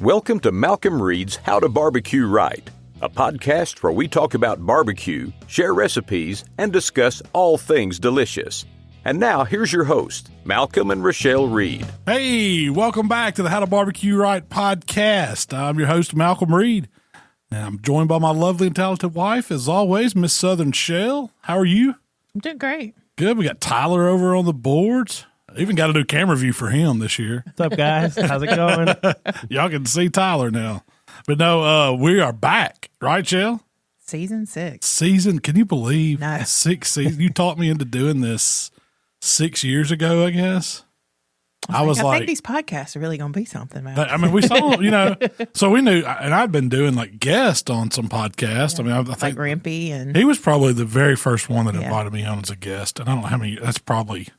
Welcome to Malcolm Reed's How to Barbecue Right, a podcast where we talk about barbecue, share recipes, and discuss all things delicious. And now, here's your host, Malcolm and Rochelle Reed. Hey, welcome back to the How to Barbecue Right podcast. I'm your host, Malcolm Reed, and I'm joined by my lovely and talented wife, as always, Miss Southern Shell. How are you? I'm doing great. Good. We got Tyler over on the boards. I even got to do camera view for him this year. What's up, guys? How's it going? Y'all can see Tyler now. But no, we are back, right, Shell? Season 6. Can you believe? No. 6 seasons. You taught me into doing this 6 years ago, I guess. I think these podcasts are really going to be something, man. I mean, we saw, so we knew, and I'd been doing like guests on some podcasts. Yeah. I mean, I think like Rimpy, and he was probably the very first one that invited me on as a guest. And I don't know how many, that's probably,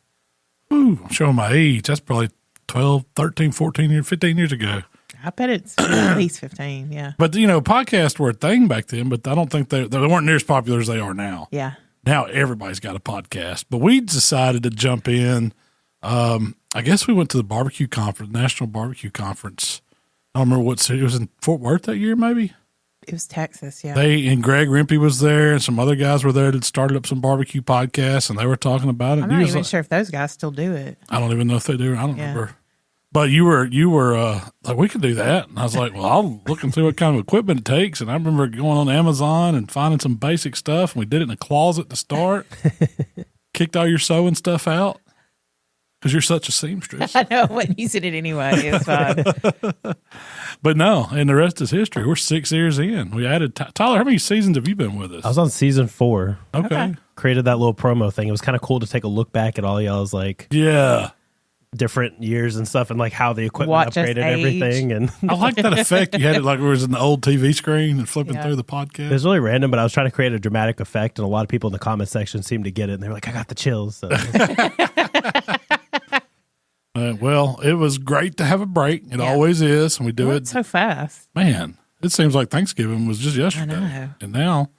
I'm showing my age. That's probably 12, 13, 14 years, 15 years ago. I bet it's at least 15, yeah. But, podcasts were a thing back then, but I don't think they weren't near as popular as they are now. Yeah. Now everybody's got a podcast. But we decided to jump in. I guess we went to the barbecue conference, National Barbecue Conference. I don't remember what city. It was in Fort Worth that year, maybe? It was Texas, yeah. And Greg Rimpy was there, and some other guys were there that started up some barbecue podcasts, and they were talking about it. I'm not even sure if those guys still do it. I don't even know if they do. I don't remember. But you were like, we could do that. And I was like, well, I'll look and see what kind of equipment it takes. And I remember going on Amazon and finding some basic stuff, and we did it in a closet to start. Kicked all your sewing stuff out. Because you're such a seamstress. I know, I wasn't using it anyway. It was fine. But no, and the rest is history. We're 6 years in. We added Tyler, how many seasons have you been with us? I was on season 4. Okay. Created that little promo thing. It was kind of cool to take a look back at all y'all's different years and stuff, and like how the equipment upgraded everything. And I like that effect. You had it like it was an old TV screen and flipping through the podcast. It was really random, but I was trying to create a dramatic effect, and a lot of people in the comment section seemed to get it, and they were like, I got the chills. So. Well, it was great to have a break. It always is, and we do it so fast. Man, it seems like Thanksgiving was just yesterday. I know. And now,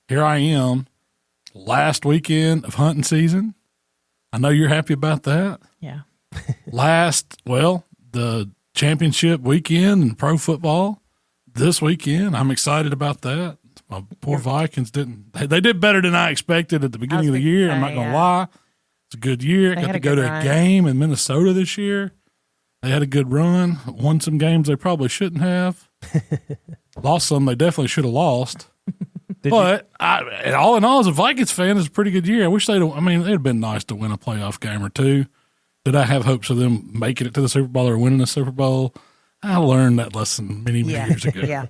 here I am, last weekend of hunting season. I know you're happy about that. Yeah. The championship weekend in pro football this weekend. I'm excited about that. My poor Vikings they did better than I expected at the beginning of the year. I'm not going to lie. It's a good year. I got to go to a game in Minnesota this year. They had a good run. Won some games they probably shouldn't have. Lost some they definitely should have lost. But all in all, as a Vikings fan, it's a pretty good year. I wish it'd have been nice to win a playoff game or two. Did I have hopes of them making it to the Super Bowl or winning the Super Bowl? I learned that lesson many years ago. Yeah.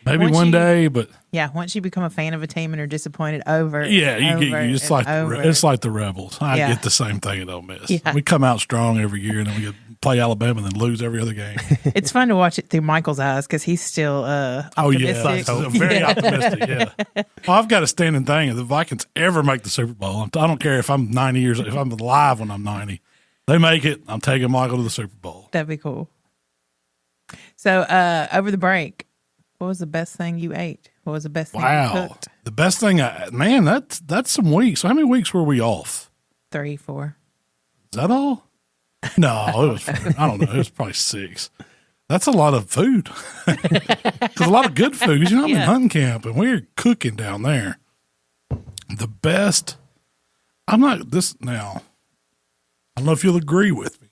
Maybe one day, but once you become a fan of a team and are disappointed over, it's like the Rebels. I get the same thing at Ole Miss. Yeah. We come out strong every year, and then we play Alabama and then lose every other game. It's fun to watch it through Michael's eyes because he's still optimistic. Very optimistic. Yeah. Well, I've got a standing thing: if the Vikings ever make the Super Bowl, I don't care if I'm 90 years, if I'm alive when I'm 90, they make it. I'm taking Michael to the Super Bowl. That'd be cool. So over the break, what was the best thing you ate? What was the best thing you cooked? The best thing, that's some weeks. So how many weeks were we off? 3, 4. Is that all? No, it was, I don't know. It was probably 6. That's a lot of food. There's a lot of good food. I'm in hunting camp and we're cooking down there. The best, I don't know if you'll agree with me,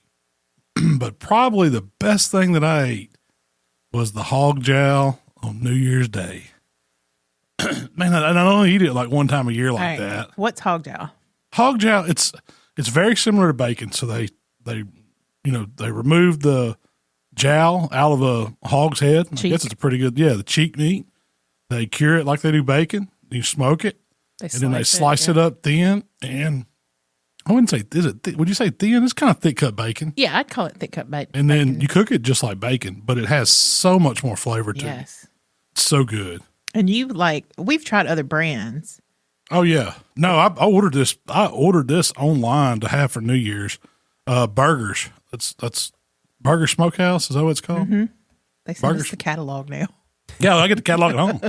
but probably the best thing that I ate was the hog jowl on New Year's Day. Man, I don't eat it like one time a year like that. What's hog jowl? Hog jowl, it's very similar to bacon. So they remove the jowl out of a hog's head. I guess it's a pretty good, the cheek meat. They cure it like they do bacon. You smoke it, and then they slice it up thin. And I wouldn't say, would you say thin? It's kind of thick cut bacon. Yeah, I'd call it thick cut bacon. And then you cook it just like bacon, but it has so much more flavor to it. It's so good. And we've tried other brands. Oh yeah. No, I ordered this online to have for New Year's. Burgers. That's Burger Smokehouse. Is that what it's called? Mm-hmm. They send us the catalog now. Yeah, I get the catalog at home.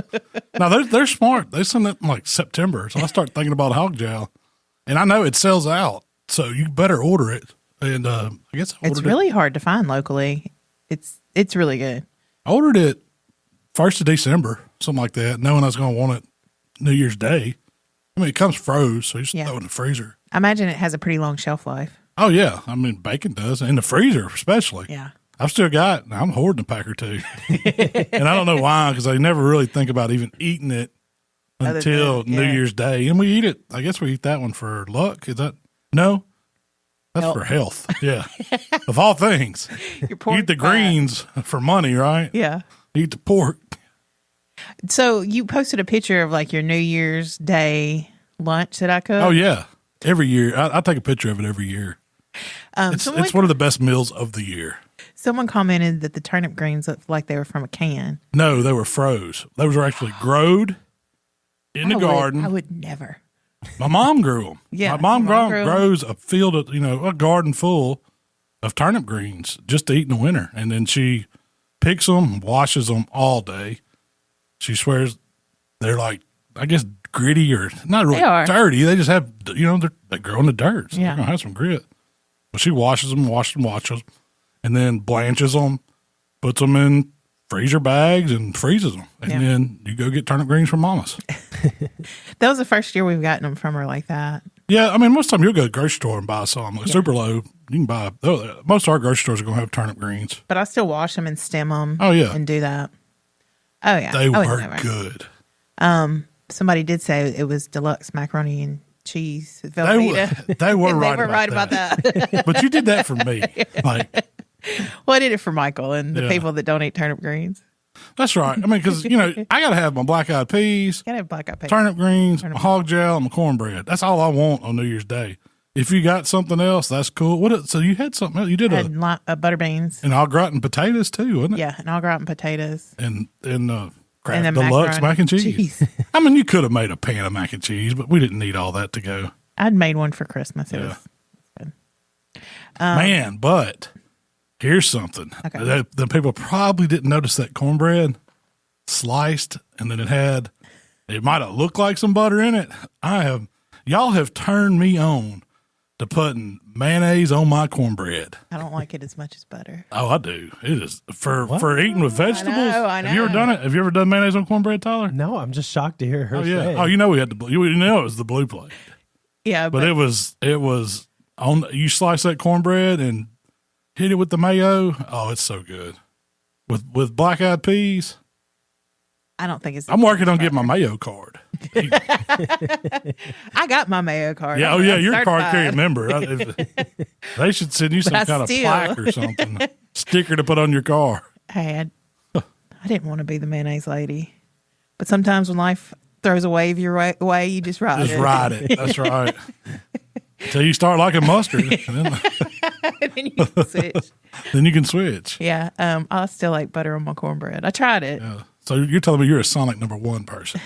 Now they're smart. They send it in like September, so I start thinking about hog jowl, and I know it sells out, so you better order it. And I guess it's really hard to find locally. It's It's really good. I ordered it 1st of December, something like that, knowing I was going to want it New Year's Day. I mean, it comes froze, so you just throw it in the freezer. I imagine it has a pretty long shelf life. Oh, yeah. I mean, bacon does. In the freezer, especially. Yeah. I've still got, I'm hoarding a pack or two. And I don't know why, because I never really think about even eating it until New Year's Day. And we eat it. I guess we eat that one for luck. Is that? No? That's for health. Yeah. Of all things. You eat the greens for money, right? Yeah. Eat the pork. So you posted a picture of like your New Year's Day lunch that I cook? Oh, yeah. Every year. I take a picture of it every year. It's one of the best meals of the year. Someone commented that the turnip greens looked like they were from a can. No, they were froze. Those were actually growed in the garden. I would never. My mom grew them. Yeah, my mom grows a field of, a garden full of turnip greens just to eat in the winter. And then she picks them, washes them all day. She swears they're like, I guess, gritty or not really dirty. They just have, they grow in the dirt. So they're going to have some grit. But she washes them, and then blanches them, puts them in freezer bags and freezes them. And then you go get turnip greens from Mama's. That was the first year we've gotten them from her like that. Yeah, I mean, most of the time you'll go to the grocery store and buy some. Like Super Low, you can buy, most of our grocery stores are going to have turnip greens. But I still wash them and stem them. Oh, yeah. And do that. Oh, yeah. They were good. Somebody did say it was deluxe macaroni and cheese. They were they were right about that. But you did that for me. Well, I did it for Michael and the people that don't eat turnip greens. That's right. I mean, because, I got to have my black-eyed peas, turnip greens, my hog gel, and my cornbread. That's all I want on New Year's Day. If you got something else, that's cool. So you had something else? You did butter beans. And au gratin potatoes, too, wasn't it? Yeah, and au gratin potatoes. And Kraft Deluxe mac and cheese. I mean, you could have made a pan of mac and cheese, but we didn't need all that to go. I'd made one for Christmas. It was good. Man, but here's something. Okay. The people probably didn't notice that cornbread sliced, and then it might have looked like some butter in it. Y'all have turned me on to putting mayonnaise on my cornbread. I don't like it as much as butter. Oh, I do. It is for eating with vegetables. I know. Have you ever done it? Have you ever done mayonnaise on cornbread, Tyler? No, I'm just shocked to hear her say. Oh, we had the you know it was the blue plate. Yeah, but it was on. You slice that cornbread and hit it with the mayo. Oh, it's so good with black-eyed peas. I don't think it's. I'm working on getting my mayo card. I got my mayo card. Yeah, your card carrying member. They should send you some kind of plaque or something, sticker to put on your car. Hey, I didn't want to be the mayonnaise lady, but sometimes when life throws a wave your way, you just ride it. Just ride it. That's right. Until you start liking mustard, and then you can switch. Then you can switch. Yeah, I still like butter on my cornbread. I tried it. Yeah. So you're telling me you're a Sonic #1 person?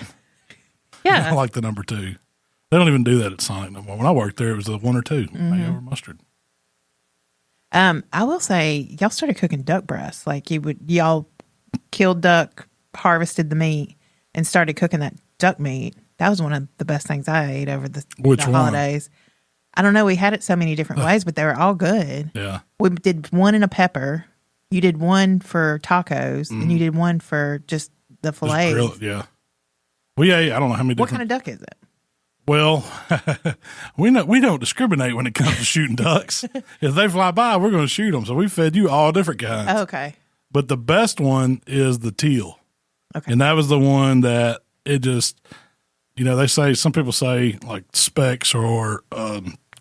Yeah. I like the #2. They don't even do that at Sonic no more. When I worked there, it was the 1 or 2, mayo or mustard. I will say, y'all started cooking duck breasts. Like y'all killed duck, harvested the meat, and started cooking that duck meat. That was one of the best things I ate over the holidays. I don't know. We had it so many different ways, but they were all good. Yeah. We did one in a pepper. You did one for tacos, and you did one for just the fillets. Yeah. Well, yeah, I don't know how many different. What kind of duck is it? Well, we don't discriminate when it comes to shooting ducks. If they fly by, we're going to shoot them. So we fed you all different kinds. Oh, okay. But the best one is the teal. Okay. And that was the one that it just, some people say like specks or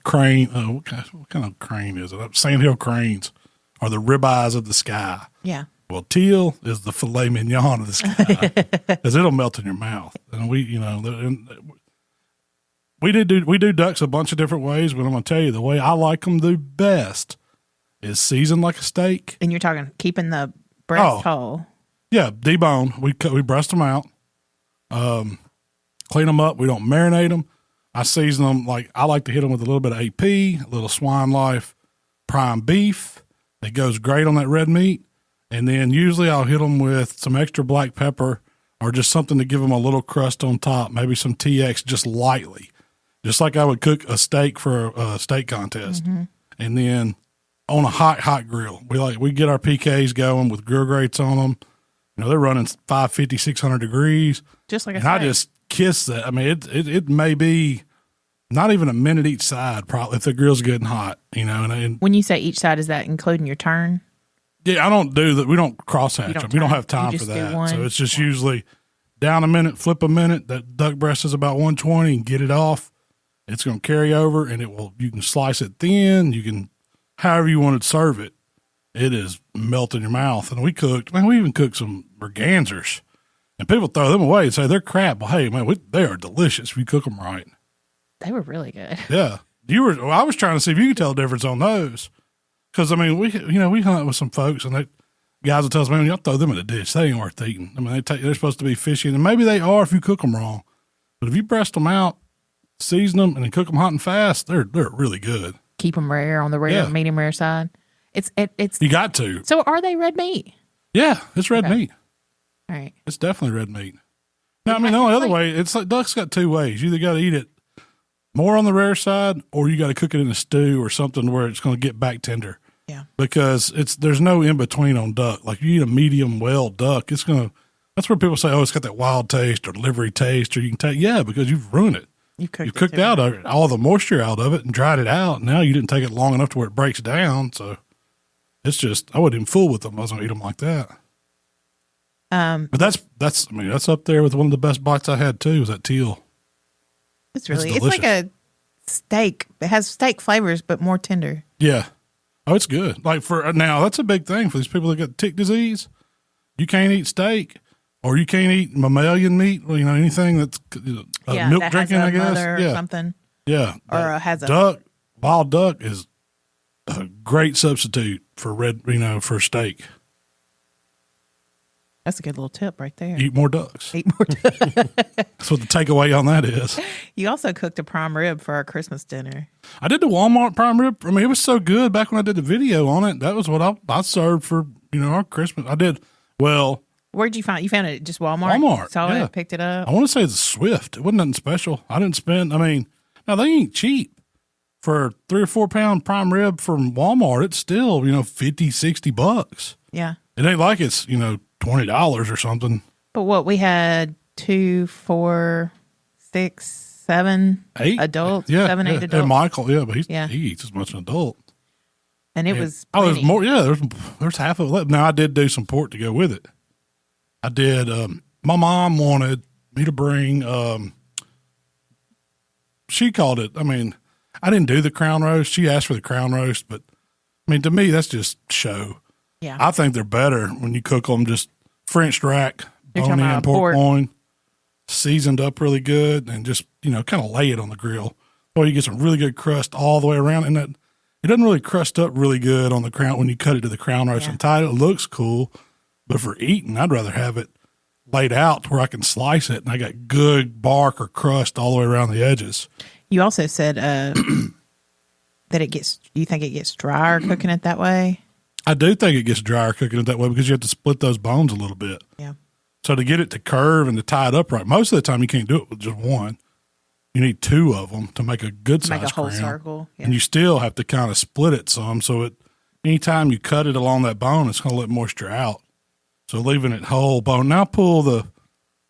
crane. What kind of crane is it? Sandhill cranes are the ribeyes of the sky. Yeah. Well, teal is the filet mignon of the sky because it'll melt in your mouth. And we do ducks a bunch of different ways, but I'm going to tell you the way I like them the best is seasoned like a steak. And you're talking keeping the breast whole. Yeah, debone. We breast them out, clean them up. We don't marinate them. I season them I like to hit them with a little bit of AP, a little Swine Life prime beef. It goes great on that red meat. And then usually I'll hit them with some extra black pepper or just something to give them a little crust on top, maybe some TX just lightly, just like I would cook a steak for a steak contest. Mm-hmm. And then on a hot grill. We get our PKs going with grill grates on them. You know, they're running 550, 600 degrees. Just like I just kiss that. I mean, it may be not even a minute each side, probably, if the grill's good and hot, you know. And when you say each side, is that including your turn? Yeah, I don't do that. We don't cross-hatch them. We don't have time for that. So it's just usually down a minute, flip a minute. That duck breast is about 120 and get it off. It's going to carry over, and you can slice it thin. You can, however you want to serve it. It is melt in your mouth. And we even cooked some mergansers. And people throw them away and say they're crap. Well, hey, man, they are delicious if you cook them right. They were really good. Yeah. I was trying to see if you could tell the difference on those. Because, I mean, we hunt with some folks, and guys will tell us, man, y'all throw them in a dish. They ain't worth eating. I mean, they're supposed to be fishy, and maybe they are if you cook them wrong. But if you breast them out, season them, and then cook them hot and fast, they're really good. Keep them rare on the rare, medium rare side. It's you got to. So are they red meat? Yeah, it's red meat. All right. It's definitely red meat. Now, I mean, the only other way, it's like duck's got two ways. You either got to eat it more on the rare side, or you got to cook it in a stew or something where it's going to get back tender. Yeah. Because there's no in between on duck. Like you eat a medium well duck, that's where people say, oh, it's got that wild taste or livery taste, or you can take, because you've ruined it. You cooked out all the moisture out of it and dried it out. Now you didn't take it long enough to where it breaks down. So it's just, I wouldn't even fool with them. I was going to eat them like that. But that's up there with one of the best bites I had too, was that teal. It's like a steak. It has steak flavors, but more tender. Yeah. Oh, it's good. Like now, that's a big thing for these people that got tick disease. You can't eat steak, or you can't eat mammalian meat. Or, anything that's milk that drinking, has I guess. Or something. Yeah. Or has a duck. Wild duck is a great substitute for for steak. That's a good little tip right there. Eat more ducks. That's what the takeaway on that is. You also cooked a prime rib for our Christmas dinner. I did the Walmart prime rib. I mean, it was so good back when I did the video on it. That was what I served for, our Christmas. I did, Where'd you find it? You found it at just Walmart? Walmart. Saw it, picked it up? I want to say it's Swift. It wasn't nothing special. I didn't spend, now they ain't cheap. For 3 or 4 pound prime rib from Walmart, it's still, $50, $60. Yeah. It ain't like it's, $20 or something. But what we had 2, 4, 6, 7 8 adults, 8 adults. And Michael, but he eats as much as an adult. And it was there's more. Yeah, there's half of it. Now I did do some pork to go with it. I did. My mom wanted me to bring. She called it. I didn't do the crown roast. She asked for the crown roast, but to me that's just show. Yeah, I think they're better when you cook them just French rack, bone-in pork loin, seasoned up really good, and just kind of lay it on the grill. Or you get some really good crust all the way around, and that it doesn't really crust up really good on the crown when you cut it to the crown roast and tie it. It looks cool, but for eating, I'd rather have it laid out to where I can slice it, and I got good bark or crust all the way around the edges. You also said that you think it gets drier cooking it that way? I do think it gets drier cooking it that way because you have to split those bones a little bit. Yeah. So to get it to curve and to tie it up right, most of the time you can't do it with just one. You need 2 of them to make a good size crown. Make a whole circle. Yeah. And you still have to kind of split it some. So anytime you cut it along that bone, it's going to let moisture out. So leaving it whole bone. Now pull the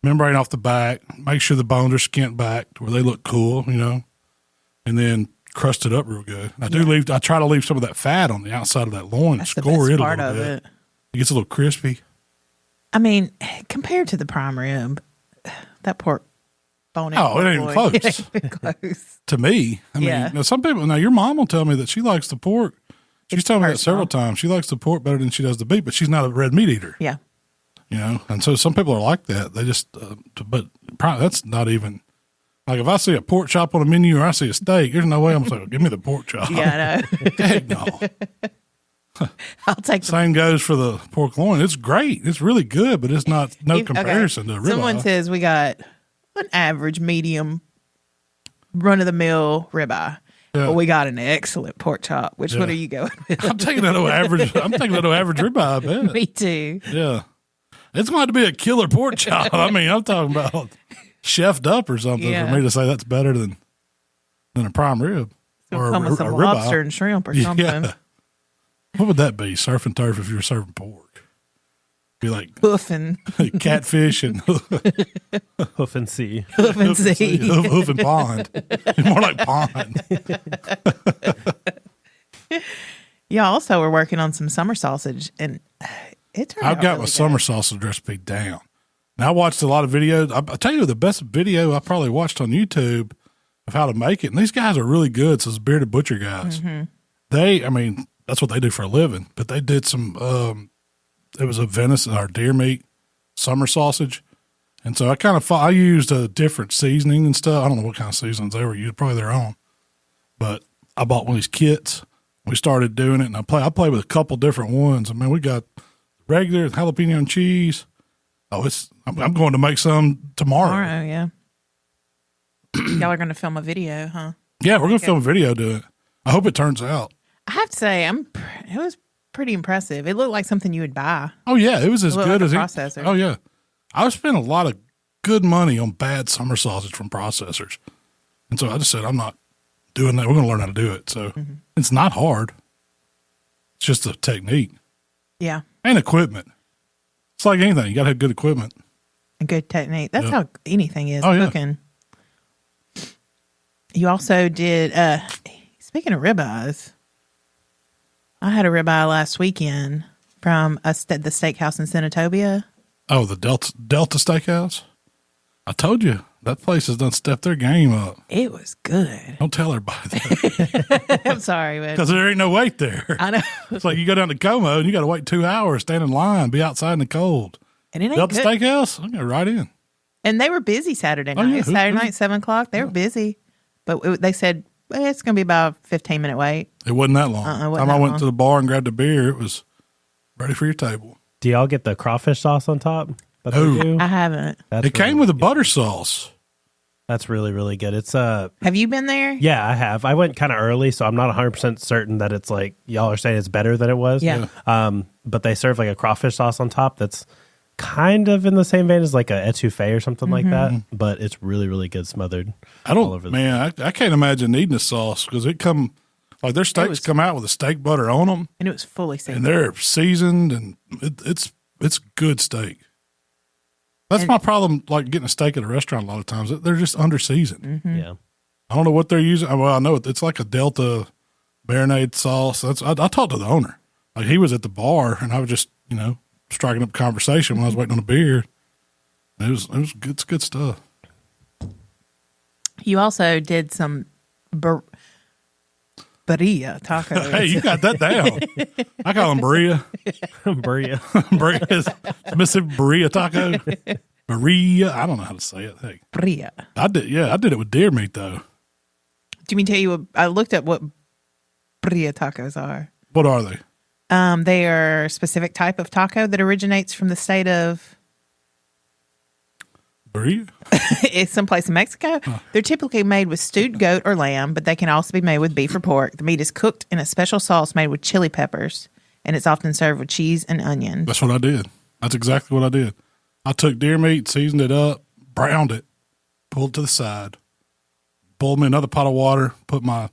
membrane off the back. Make sure the bones are skint back to where they look cool, and then crust it up real good. I try to leave some of that fat on the outside of that loin. That's score the best part of it. It gets a little crispy. Compared to the prime rib, that pork bone. Oh, it ain't even close. It ain't even close. To me. Now some people, your mom will tell me that she likes the pork. She's told me that several times. She likes the pork better than she does the beef, but she's not a red meat eater. Yeah. And so some people are like that. They just, but that's not even, like if I see a pork chop on a menu or I see a steak, there's no way I'm saying, give me the pork chop. Yeah, I know. Heck no. I'll take Same goes for the pork loin. It's great. It's really good, but it's not comparison to ribeye. Someone says we got an average, medium, run-of-the-mill ribeye. Yeah. But we got an excellent pork chop. Which one are you going with? I'm taking that over average. I'm taking that over average ribeye, I bet. Me too. Yeah. It's going to be a killer pork chop. I'm talking about chefed up or something for me to say that's better than a prime rib. Or come with some lobster and shrimp or something. Yeah. What would that be? Surf and turf if you were serving pork? Be like hoof and catfish and hoof and sea. Hoof and sea. Hoof and pond. More like pond. Y'all also were working on some summer sausage, and it turned out I've got really my good. summer sausage recipe down. Now, I watched a lot of videos. I'll tell you the best video I probably watched on YouTube of how to make it. And these guys are really good. So it's Bearded Butcher guys. Mm-hmm. That's what they do for a living. But they did some, it was a venison or deer meat summer sausage. And so I used a different seasoning and stuff. I don't know what kind of seasonings they were using, probably their own. But I bought one of these kits. We started doing it, and I play with a couple different ones. I mean, we got regular jalapeno and cheese. I'm going to make some tomorrow. Tomorrow, yeah. Y'all are going to film a video, huh? Yeah, we're going to film a video to it. I hope it turns out. I have to say, it was pretty impressive. It looked like something you would buy. Oh yeah, it was as good as processor. Oh yeah, I spent a lot of good money on bad summer sausage from processors, and so I just said I'm not doing that. We're going to learn how to do it. So it's not hard. It's just a technique. Yeah, and equipment. It's like anything. You got to have good equipment. A good technique. That's how anything is, yeah. cooking. You also did, speaking of ribeyes, I had a ribeye last weekend from the steakhouse in Senatobia. Oh, the Delta Steakhouse? I told you, that place has done stepped their game up. It was good. Don't tell everybody that. I'm sorry, but Because there ain't no wait there. I know. It's like you go down to Como and you got to wait 2 hours, stand in line, be outside in the cold. And it ain't Delta good. Steakhouse? I go right in. And they were busy Saturday night. yeah. Saturday night, 7 o'clock. They were busy. But they said, it's going to be about a 15-minute wait. It wasn't that long. It wasn't Time that I went long. to the bar and grabbed a beer, it was ready for your table. Do y'all get the crawfish sauce on top? That they Ooh. do? I haven't. It came with a butter sauce. That's really, really good. It's Have you been there? Yeah, I have. I went kind of early, so I'm not 100% certain that it's like y'all are saying it's better than it was. Yeah. But they serve like a crawfish sauce on top that's kind of in the same vein as like a etouffee or something like that, but it's really, really good smothered. I can't imagine needing a sauce because their steaks come out with a steak butter on them. And it was fully seasoned. And they're seasoned and it's good steak. That's my problem, like getting a steak at a restaurant a lot of times. They're just under seasoned. Yeah. I don't know what they're using. Well, I know it's like a Delta marinade sauce. I talked to the owner. Like he was at the bar and I was just, striking up conversation when I was waiting on a beer. It was good. It's good stuff. You also did some Birria Tacos. Hey, you got that down. I call them Bria. Bria. Bria. Mississippi Birria Taco. Birria. I don't know how to say it. Hey. Bria. I did it with deer meat though. Do you mean tell you I looked at what Birria Tacos are? What are they? They are a specific type of taco that originates from the state of Birria? It's someplace in Mexico. They're typically made with stewed goat or lamb, but they can also be made with beef or pork. The meat is cooked in a special sauce made with chili peppers, and it's often served with cheese and onions. That's what I did. That's exactly what I did. I took deer meat, seasoned it up, browned it, pulled it to the side, boiled me another pot of water, put my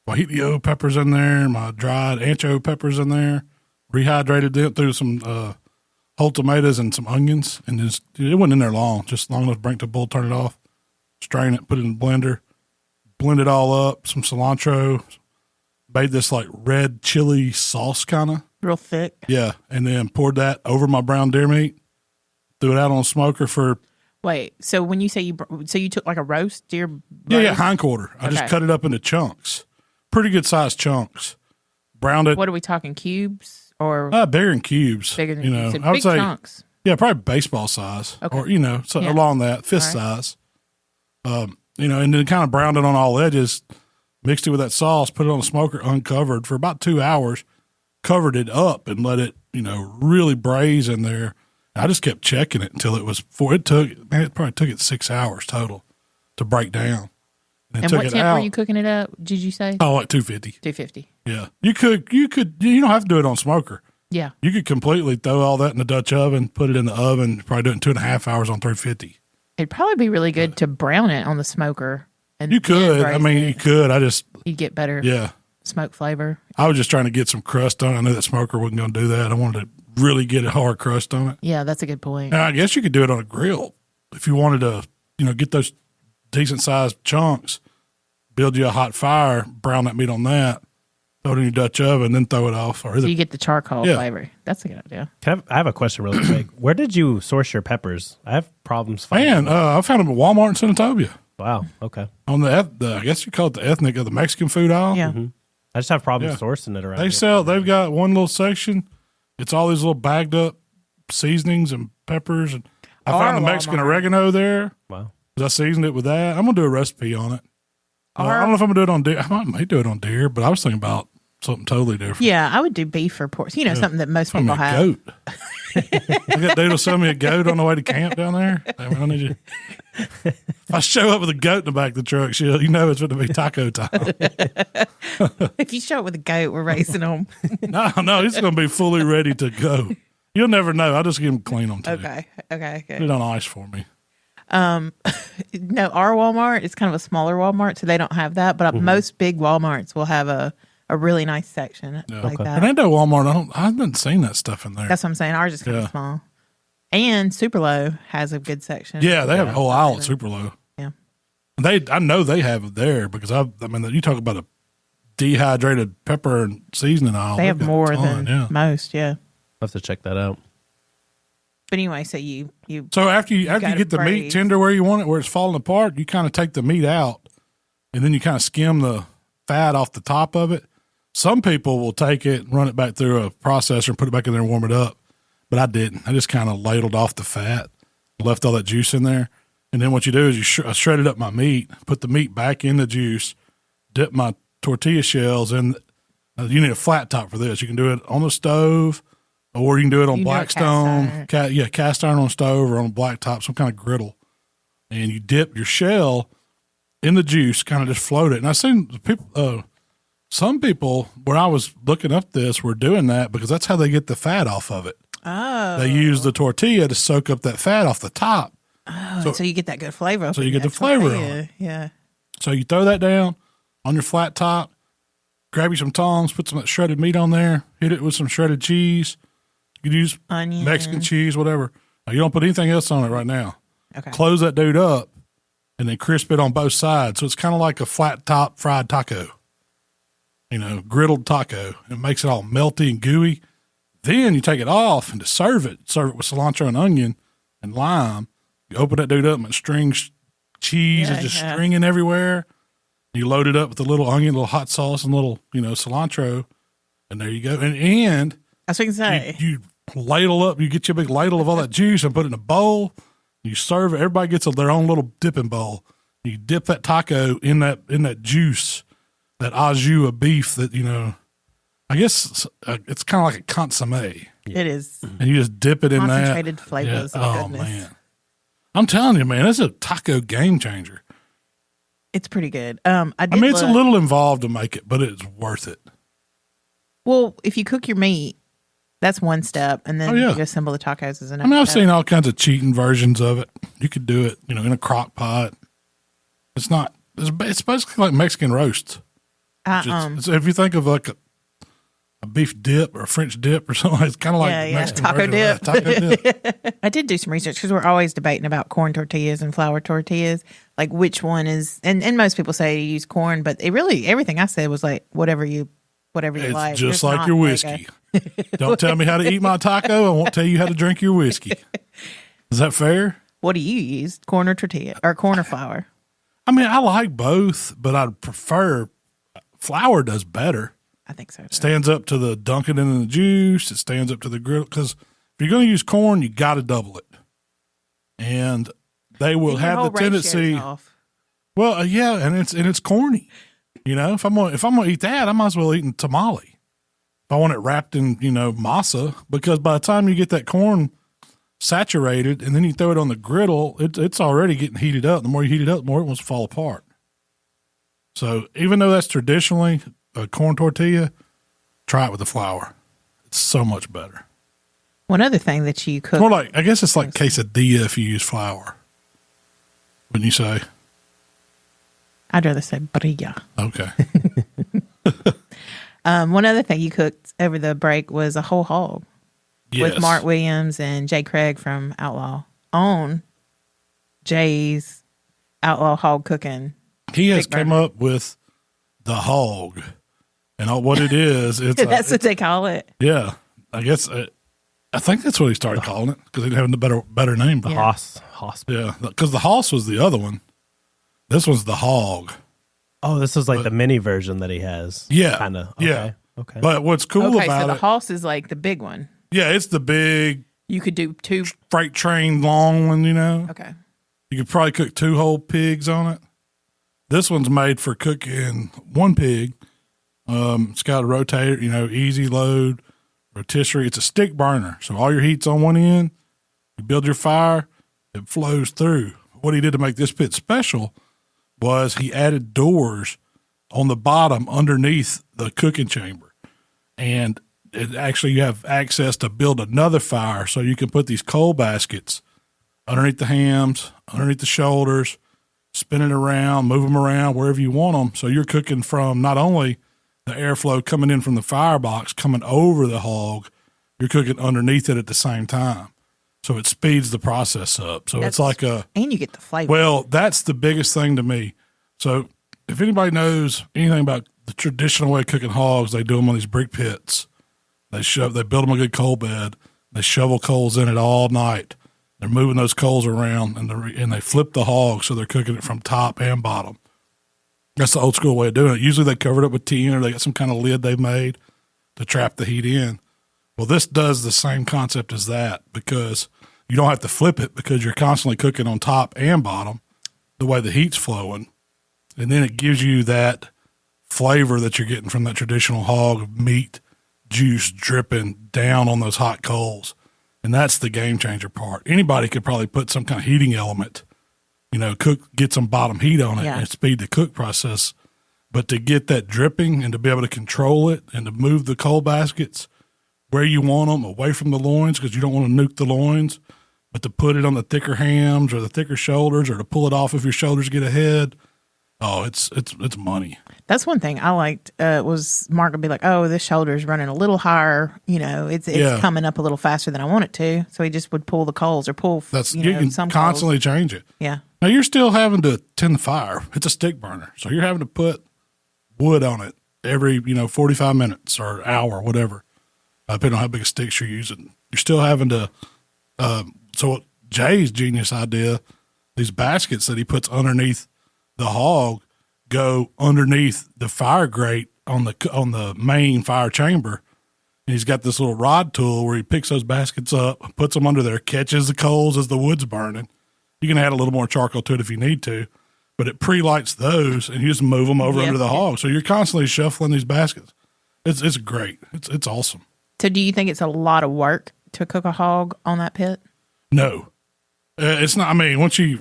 Guajillo peppers in there, my dried ancho peppers in there, rehydrated them through some whole tomatoes and some onions, and it wasn't in there long, just long enough to bring it to a boil, turn it off, strain it, put it in the blender, blend it all up, some cilantro, made this like red chili sauce kind of. Real thick. Yeah, and then poured that over my brown deer meat, threw it out on a smoker for... Wait, so when you say you took like a roast deer roast? Yeah, hindquarter. I just cut it up into chunks. Pretty good sized chunks. Browned it. What are we talking, cubes or bigger than cubes? Bigger than cubes. So I would say chunks. Yeah, probably baseball size, or along that fist size. And then kind of browned it on all edges, mixed it with that sauce, put it on the smoker, uncovered for about 2 hours, covered it up, and let it really braise in there. And I just kept checking it until it was it probably took it 6 hours total to break down. And what temp were you cooking it up? Did you say? Oh, like 250. 250. Yeah, you don't have to do it on smoker. Yeah, you could completely throw all that in the Dutch oven, put it in the oven, probably do it in 2.5 hours on 350. It'd probably be really good to brown it on the smoker. And you could. I mean, you could. You get better. Yeah, smoke flavor. I was just trying to get some crust on it. I knew that smoker wasn't going to do that. I wanted to really get a hard crust on it. Yeah, that's a good point. And I guess you could do it on a grill if you wanted to, get those decent sized chunks, build you a hot fire, brown that meat on that, throw it in your Dutch oven, then throw it off. So you get the charcoal flavor. That's a good idea. I have a question really quick. Where did you source your peppers? I have problems finding them. I found them at Walmart in Senatobia. Wow. Okay. On the I guess you call it the ethnic or the Mexican food aisle. Yeah. Mm-hmm. I just have problems sourcing it around. They've got one little section. It's all these little bagged up seasonings and peppers. And I found the Mexican oregano there. Wow. I seasoned it with that. I'm going to do a recipe on it. I don't know if I'm going to do it on deer. I might do it on deer, but I was thinking about something totally different. Yeah, I would do beef or pork. Something that most people have. Goat. I got dude will sell me a goat on the way to camp down there. I need you. If I show up with a goat in the back of the truck, it's going to be taco time. If you show up with a goat, we're racing them. No, he's going to be fully ready to go. You'll never know. I'll just get him clean them too. Okay. Good. Put it on ice for me. No, our Walmart is kind of a smaller Walmart, so they don't have that. But most big Walmarts will have a really nice section like that. Fernando Walmart, I haven't seen that stuff in there. That's what I'm saying. Ours is kind of small. And Super Low has a good section. Yeah, they have a whole aisle at Super Low. Yeah. I know they have it there because you talk about a dehydrated pepper and seasoning aisle. They have more than most, I'll have to check that out. But anyway, so you So after you get the meat tender where you want it, where it's falling apart, you kind of take the meat out and then you kind of skim the fat off the top of it. Some people will take it and run it back through a processor and put it back in there and warm it up. But I didn't. I just kind of ladled off the fat, left all that juice in there. And then what you do is I shredded up my meat, put the meat back in the juice, dip my tortilla shells in. You need a flat top for this. You can do it on the stove, or you can do it on Blackstone. Cast iron on stove or on a black top, some kind of griddle. And you dip your shell in the juice, kind of just float it. And I've seen people, some people, where I was looking up this, were doing that because that's how they get the fat off of it. Oh. They use the tortilla to soak up that fat off the top. Oh, so you get that good flavor. So you get the flavor on it. Yeah. So you throw that down on your flat top, grab you some tongs, put some of that shredded meat on there, hit it with some shredded cheese. You can use onion, Mexican cheese, whatever. Now, you don't put anything else on it right now. Okay. Close that dude up and then crisp it on both sides. So it's kind of like a flat top fried taco, griddled taco. It makes it all melty and gooey. Then you take it off and to serve it with cilantro and onion and lime. You open that dude up and it strings cheese is just stringing everywhere. You load it up with a little onion, a little hot sauce, and a little, cilantro. And there you go. And that's what I can say. You ladle up, you get your big ladle of all that juice and put it in a bowl. You serve it. Everybody gets their own little dipping bowl. You dip that taco in that juice, that au jus of beef that, I guess it's kind of like a consomme. It is. And you just dip it in that. Concentrated flavors. Yeah. Goodness. Man. I'm telling you, man, it's a taco game changer. It's pretty good. It's a little involved to make it, but it's worth it. Well, if you cook your meat, that's one step, and then you assemble the tacos as another. I've seen all kinds of cheating versions of it. You could do it, in a crock pot. It's basically like Mexican roast. If you think of like a beef dip or a French dip or something, it's kind of like Mexican taco dip. Taco dip. I did do some research because we're always debating about corn tortillas and flour tortillas, like which one is, and most people say you use corn, but everything I said was like whatever you like. It's just like your whiskey. Don't tell me how to eat my taco. I won't tell you how to drink your whiskey. Is that fair? What do you use? Corn or tortilla or corn or flour? I like both, but I'd prefer flour does better. I think so. Stands up to the dunking in the juice. It stands up to the griddle. Because if you're going to use corn, you got to double it. And they will have the tendency. Well, and it's corny. If I'm gonna eat that, I might as well eat a tamale. If I want it wrapped in masa, because by the time you get that corn saturated and then you throw it on the griddle, it's already getting heated up. The more you heat it up, the more it wants to fall apart. So even though that's traditionally a corn tortilla, try it with the flour. It's so much better. One other thing that you cook. More like, I guess it's like quesadilla if you use flour. Wouldn't you say? I'd rather say Bria. Okay. One other thing you cooked over the break was a whole hog with Mark Williams and Jay Craig from Outlaw on Jay's Outlaw Hog Cooking. He has come up with the hog, and what it is, it's that's what they call it. Yeah, I guess I think that's what he started calling it because they didn't have a better name. The Hoss. Yeah, because the Hoss was the other one. This one's the hog. Oh, this is like the mini version that he has. Yeah, kind of. Okay. Yeah. Okay. But what's cool about so the Hoss is like the big one. Yeah, it's the big. You could do 2 freight train long one. Okay. You could probably cook 2 whole pigs on it. This one's made for cooking 1 pig. It's got a rotator, easy load, rotisserie. It's a stick burner, so all your heat's on one end. You build your fire, it flows through. What he did to make this pit special was he added doors on the bottom underneath the cooking chamber, and you have access to build another fire, so you can put these coal baskets underneath the hams, underneath the shoulders, spin it around, move them around wherever you want them. So you're cooking from not only the airflow coming in from the firebox coming over the hog, you're cooking underneath it at the same time. So it speeds the process up. So it's like and you get the flavor. Well, that's the biggest thing to me. So if anybody knows anything about the traditional way of cooking hogs, they do them on these brick pits. They build them a good coal bed. They shovel coals in it all night. They're moving those coals around, and they flip the hog so they're cooking it from top and bottom. That's the old school way of doing it. Usually they cover it up with tin or they got some kind of lid they made to trap the heat in. Well, this does the same concept as that because you don't have to flip it because you're constantly cooking on top and bottom the way the heat's flowing. And then it gives you that flavor that you're getting from that traditional hog of meat, juice dripping down on those hot coals. And that's the game changer part. Anybody could probably put some kind of heating element, get some bottom heat on it and speed the cook process. But to get that dripping and to be able to control it and to move the coal baskets where you want them, away from the loins, because you don't want to nuke the loins, but to put it on the thicker hams or the thicker shoulders or to pull it off if your shoulders get ahead. Oh, it's money. That's one thing I liked was Mark would be like, oh, this shoulder's running a little higher. It's coming up a little faster than I want it to. So he just would pull the coals or pull, you can some constantly coals. Change it. Yeah. Now you're still having to tend the fire. It's a stick burner. So you're having to put wood on it every, 45 minutes or hour, whatever, depending on how big a sticks you're using. You're still having to, so Jay's genius idea, these baskets that he puts underneath the hog go underneath the fire grate on the main fire chamber. And he's got this little rod tool where he picks those baskets up, puts them under there, catches the coals as the wood's burning. You can add a little more charcoal to it if you need to, but it pre-lights those and you just move them over under the hog. So you're constantly shuffling these baskets. It's great. It's awesome. So do you think it's a lot of work to cook a hog on that pit? No. It's not. I mean, once you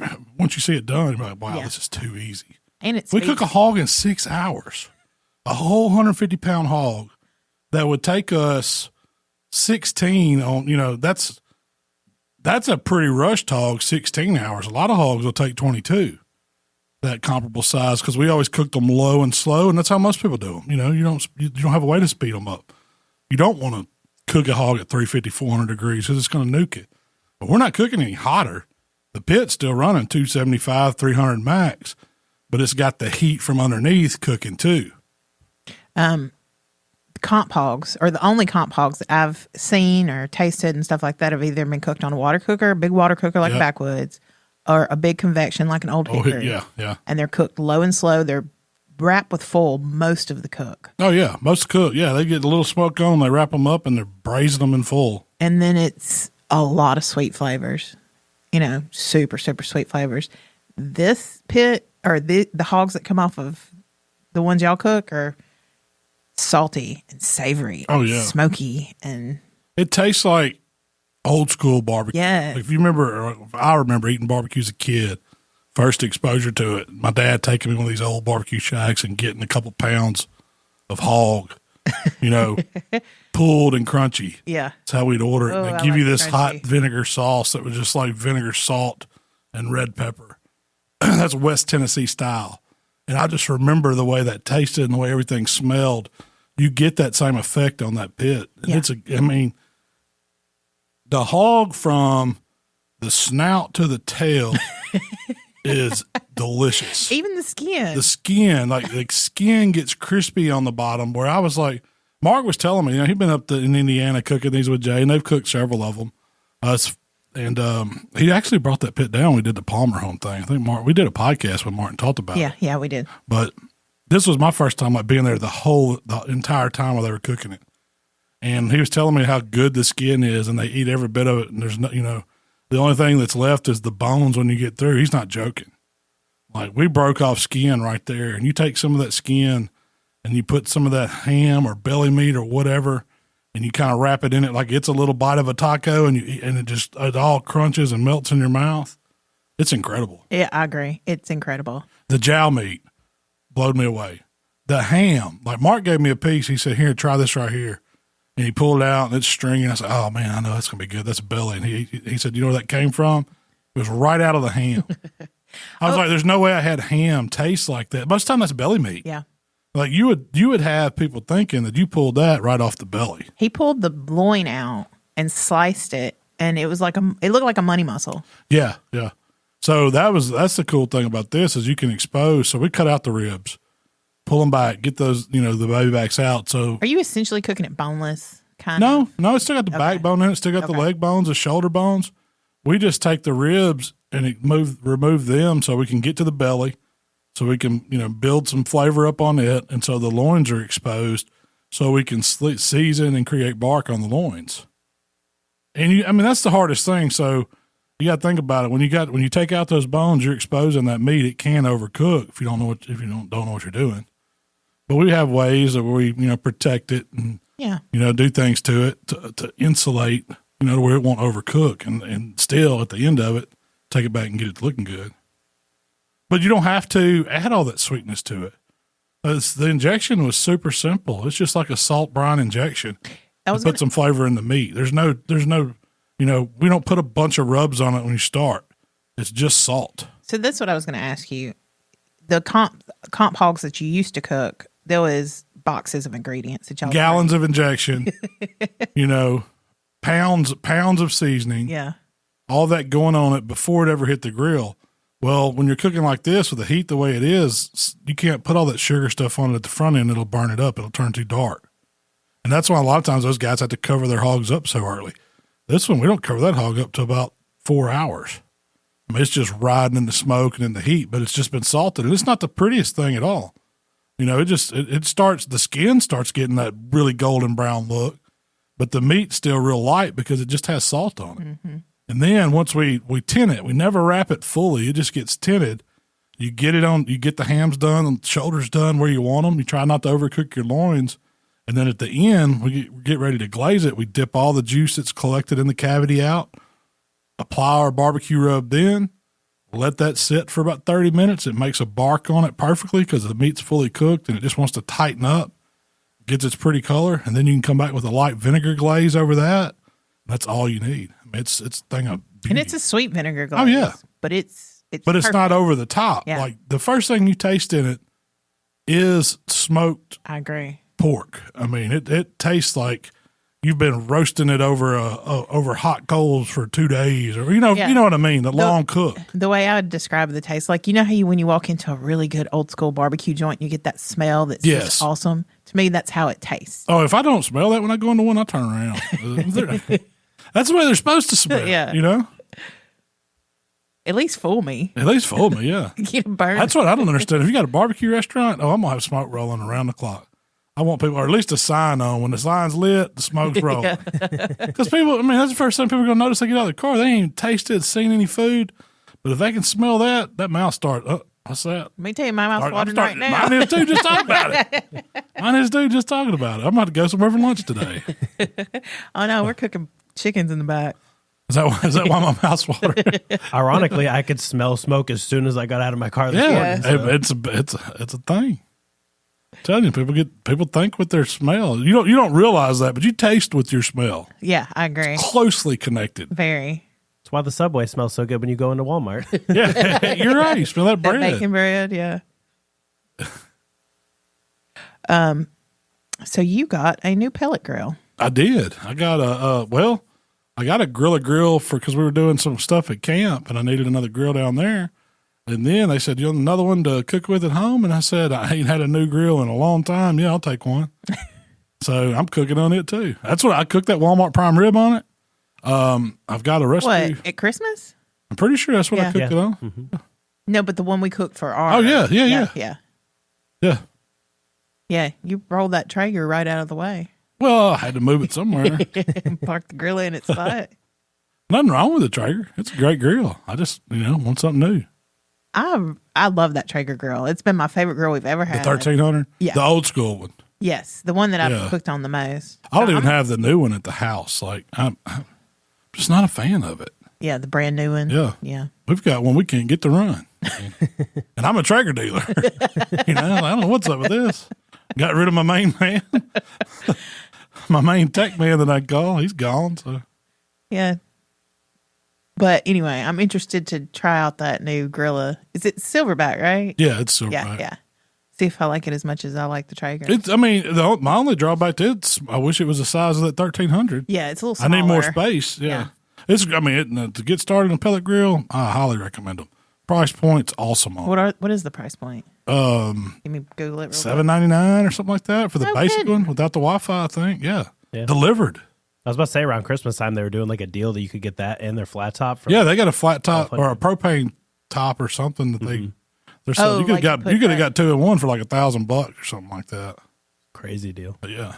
see it done, you're like, wow, this is too easy. And we cook a hog in 6 hours, a whole 150-pound hog that would take us 16 on. That's a pretty rushed hog. 16 hours. A lot of hogs will take 22. That comparable size because we always cook them low and slow, and that's how most people do them. You don't have a way to speed them up. You don't want to cook a hog at 350, 400 degrees because it's going to nuke it. But we're not cooking any hotter. The pit's still running 275, 300 max, but it's got the heat from underneath cooking too. Comp hogs, or the only comp hogs that I've seen or tasted and stuff like that, have either been cooked on a water cooker, a big water cooker like Backwoods, or a big convection like an Old Hickory. Yeah. And they're cooked low and slow. They're wrapped with foil most of the cook. Oh, yeah. Most cook. Yeah, they get a little smoke on them. They wrap them up, and they're braising them in full. And then it's a lot of sweet flavors, super, super sweet flavors. This pit, or the hogs that come off of the ones y'all cook, are salty and savory and smoky. And it tastes like old school barbecue. Yeah. If you remember, I remember eating barbecue as a kid. First exposure to it, my dad taking me to one of these old barbecue shacks and getting a couple pounds of hog, pulled and crunchy. Yeah. That's how we'd order it. Oh, They give you this crunchy hot vinegar sauce that was just like vinegar, salt, and red pepper. That's West Tennessee style. And I just remember the way that tasted and the way everything smelled. you get that same effect on that pit. Yeah. The hog from the snout to the tail is delicious. Even the skin. The skin, like the skin gets crispy on the bottom, where I was like, Mark was telling me, he'd been up in Indiana cooking these with Jay, and they've cooked several of them. He actually brought that pit down. We did the Palmer home thing. I think we did a podcast with Martin, talked about it. Yeah, we did. But this was my first time like being there the entire time while they were cooking it. And he was telling me how good the skin is, and they eat every bit of it. And there's no, the only thing that's left is the bones when you get through. He's not joking. Like, we broke off skin right there, and you take some of that skin and you put some of that ham or belly meat or whatever, and you kind of wrap it in it like it's a little bite of a taco, and it all crunches and melts in your mouth. It's incredible. Yeah, I agree. It's incredible. The jowl meat blowed me away. The ham, like Mark gave me a piece. He said, "Here, try this right here." And he pulled it out, and it's stringy. I said, "Oh, man, I know that's going to be good. That's belly." And he said, "You know where that came from? It was right out of the ham." I was like, "There's no way I had ham taste like that." Most of the time, that's belly meat. Yeah. Like, you would have people thinking that you pulled that right off the belly. He pulled the loin out and sliced it, and it was it looked like a money muscle. Yeah, yeah. So that's the cool thing about this is you can expose. So we cut out the ribs, pull them back, get those, the baby backs out. So are you essentially cooking it boneless? Kind of? No, it's still got the backbone in it. Still got the leg bones, the shoulder bones. We just take the ribs and remove them so we can get to the belly, so we can build some flavor up on it, and so the loins are exposed, so we can season and create bark on the loins. And that's the hardest thing. So you got to think about it. When you take out those bones, you're exposing that meat. It can overcook if you don't know what you're doing. But we have ways that we protect it and do things to it to insulate where it won't overcook, and still at the end of it take it back and get it looking good. But you don't have to add all that sweetness to it. The injection was super simple. It's just like a salt brine injection. Put some flavor in the meat. There's no, we don't put a bunch of rubs on it when you start. It's just salt. So that's what I was going to ask you. The comp hogs that you used to cook, there was boxes of ingredients that y'all gallons of injection, pounds of seasoning. Yeah. All that going on it before it ever hit the grill. Well, when you're cooking like this with the heat the way it is, you can't put all that sugar stuff on it at the front end. It'll burn it up. It'll turn too dark. And that's why a lot of times those guys have to cover their hogs up so early. This one, we don't cover that hog up to about 4 hours. It's just riding in the smoke and in the heat, but it's just been salted. And it's not the prettiest thing at all. The skin starts getting that really golden brown look, but the meat's still real light because it just has salt on it. Mm-hmm. And then once we tint it, we never wrap it fully. It just gets tinted. You get the hams done and the shoulders done where you want them. You try not to overcook your loins. And then at the end, we get ready to glaze it. We dip all the juice that's collected in the cavity out, apply our barbecue rub then, let that sit for about 30 minutes. It makes a bark on it perfectly because the meat's fully cooked and it just wants to tighten up, gets its pretty color. And then you can come back with a light vinegar glaze over that. That's all you need. It's a thing of beauty. And it's a sweet vinegar glaze. Oh, yeah. But it's not over the top. Yeah. Like the first thing you taste in it is smoked I agree. pork. It tastes like you've been roasting it over hot coals for 2 days, or you know what I mean. The long cook. The way I would describe the taste, like how when you walk into a really good old school barbecue joint, you get that smell that's just awesome. To me, that's how it tastes. Oh, if I don't smell that when I go into one, I turn around. That's the way they're supposed to smell. Yeah. At least fool me. Yeah. Get burned. That's what I don't understand. If you got a barbecue restaurant, I'm gonna have smoke rolling around the clock. I want people, or at least a sign on. When the sign's lit, the smoke's rolling. Because people, that's the first thing people are going to notice. They get out of the car, they ain't tasted, seen any food. But if they can smell that mouth starts, what's that? Let me tell you, my mouth's watering right now. Mine is too, just talking about it. I'm about to go somewhere for lunch today. Oh, no, we're cooking chickens in the back. Is that why my mouth's watering? Ironically, I could smell smoke as soon as I got out of my car this morning. So. It's a thing. I'm telling you, people think with their smell. You don't realize that, but you taste with your smell. Yeah, I agree. Closely connected. Very. That's why the Subway smells so good when you go into Walmart. Yeah, you're right. You smell that bread. That bacon bread, yeah. So you got a new pellet grill. I did. I got a Grilla Grill because we were doing some stuff at camp and I needed another grill down there. And then they said, you want another one to cook with at home? And I said, I ain't had a new grill in a long time. Yeah, I'll take one. So I'm cooking on it too. That's what I cooked that Walmart prime rib on it. I've got a recipe. What, at Christmas? I'm pretty sure that's what I cooked it on. Mm-hmm. No, but the one we cooked for our. Oh, yeah. Yeah, you rolled that Traeger right out of the way. Well, I had to move it somewhere. Park the grill in its spot. Nothing wrong with the Traeger. It's a great grill. I just, want something new. I love that Traeger grill. It's been my favorite grill we've ever had. The 1300? Yeah. The old school one. Yes, the one that I've cooked on the most. I don't even have the new one at the house. Like, I'm just not a fan of it. Yeah, the brand new one. Yeah. We've got one we can't get to run. And I'm a Traeger dealer. I don't know what's up with this. Got rid of my main man. My main tech man that I call. He's gone. So yeah. But anyway, I'm interested to try out that new Grilla. Is it Silverback, right? Yeah, it's Silverback. Yeah. See if I like it as much as I like the Traeger. My only drawback to it, I wish it was the size of that 1300. Yeah, it's a little smaller. I need more space. Yeah. To get started on pellet grill, I highly recommend them. Price point's awesome on it. What is the price point? Give me Google it. $7.99 or something like that for the basic one without the Wi-Fi. I think. Yeah. Delivered. I was about to say around Christmas time they were doing like a deal that you could get that and their flat top. They got a flat top or a propane top or something that they're selling. You could have got 2 in 1 for like $1,000 or something like that. Crazy deal. But yeah,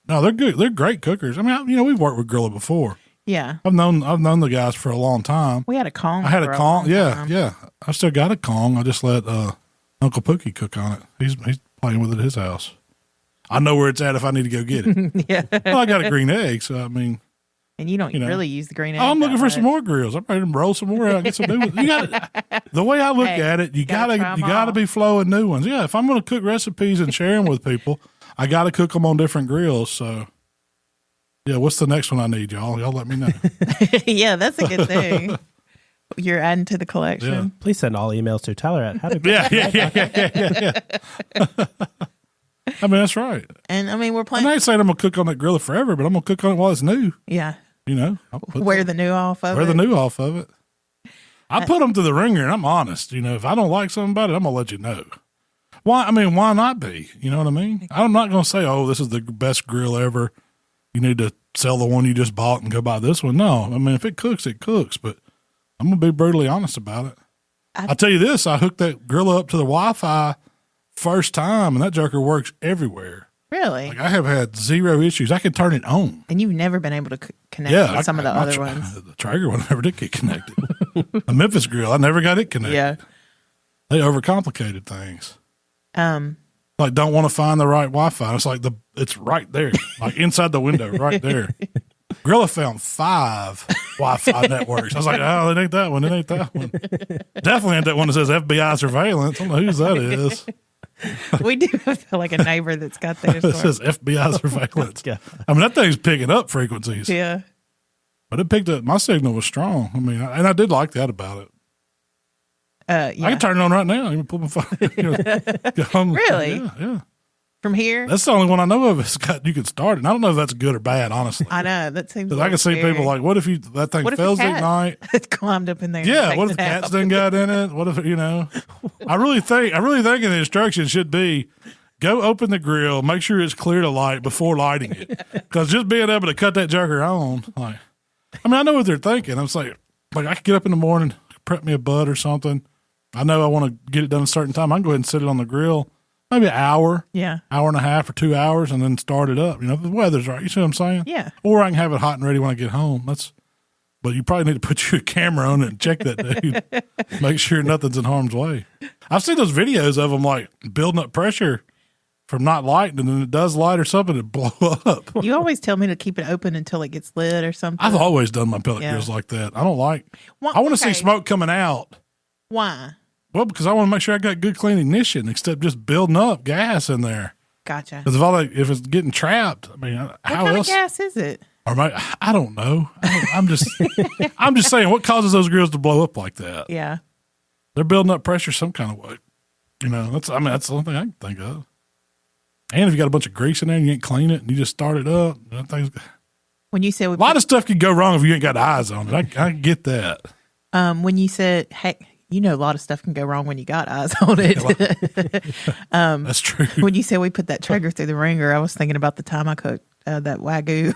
no, they're good. They're great cookers. I mean, we've worked with Grilla before. Yeah, I've known the guys for a long time. We had a Kong. I had a Kong. Yeah. I still got a Kong. I just let Uncle Pookie cook on it. He's playing with it at his house. I know where it's at if I need to go get it. Yeah. Well, I got a green egg, so I mean. And you don't really use the green egg. I'm looking for some more grills. I'm ready to roll some more out and get some new ones. The way I look at it, you gotta be flowing new ones. Yeah, if I'm going to cook recipes and share them with people, I got to cook them on different grills. So, yeah, what's the next one I need, y'all? Y'all let me know. Yeah, that's a good thing. You're adding to the collection. Yeah. Please send all emails to Tyler at how to. Yeah. I mean, that's right. And I mean, we're playing. I'm not saying I'm going to cook on that grill forever, but I'm going to cook on it while it's new. Yeah. Wear the new off of it. Wear the new off of it. I put them to the ringer, and I'm honest. If I don't like something about it, I'm going to let you know. Why not be? You know what I mean? I'm not going to say, oh, this is the best grill ever. You need to sell the one you just bought and go buy this one. No. I mean, if it cooks, it cooks, but I'm going to be brutally honest about it. I'll tell you this. I hooked that grill up to the Wi-Fi first time, and that joker works everywhere. Really? Like I have had zero issues. I can turn it on. And you've never been able to connect with some of the other ones. The Traeger one never did get connected. The Memphis grill, I never got it connected. Yeah. They overcomplicated things. Like don't want to find the right Wi-Fi. It's like it's right there, like inside the window, right there. Grilla found 5 Wi-Fi networks. I was like, oh, it ain't that one. It ain't that one. Definitely ain't that one that says FBI surveillance. I don't know whose that is. We do have like a neighbor that's got theirs. It says FBI surveillance. I mean, that thing's picking up frequencies. Yeah. But it picked up, my signal was strong. I mean, and I did like that about it. Yeah. I can turn it on right now. You can pull my phone. Really? Yeah. From here? That's the only one I know of. You can start it. And I don't know if that's good or bad, honestly. I know. That seems I can see people like, what if that thing fails at night? It's climbed up in there. Yeah. What if the cat's done got in it? What if, I really think the instructions should be go open the grill, make sure it's clear to light before lighting it. Because just being able to cut that joker on, I know what they're thinking. I'm saying, I could get up in the morning, prep me a bud or something. I know I want to get it done a certain time. I can go ahead and sit it on the grill. Maybe an hour, hour and a half or 2 hours, and then start it up. If the weather's right, you see what I'm saying? Yeah. Or I can have it hot and ready when I get home. But you probably need to put your camera on it and check that, dude. Make sure nothing's in harm's way. I've seen those videos of them building up pressure from not lighting, and then it does light or something, it blow up. You always tell me to keep it open until it gets lit or something. I've always done my pellet grills like that. I don't I want to see smoke coming out. Why? Well, because I want to make sure I got good clean ignition instead of just building up gas in there. Gotcha. Because if it's getting trapped, what kind of gas is it? I don't know. I'm just saying, what causes those grills to blow up like that? Yeah, they're building up pressure some kind of way. That's the only thing I can think of. And if you got a bunch of grease in there and you ain't clean it and you just start it up, when you said a lot of stuff could go wrong if you ain't got eyes on it. I get that. When you said, hey, a lot of stuff can go wrong when you got eyes on it. That's true. When you said we put that Traeger through the ringer, I was thinking about the time I cooked that Wagyu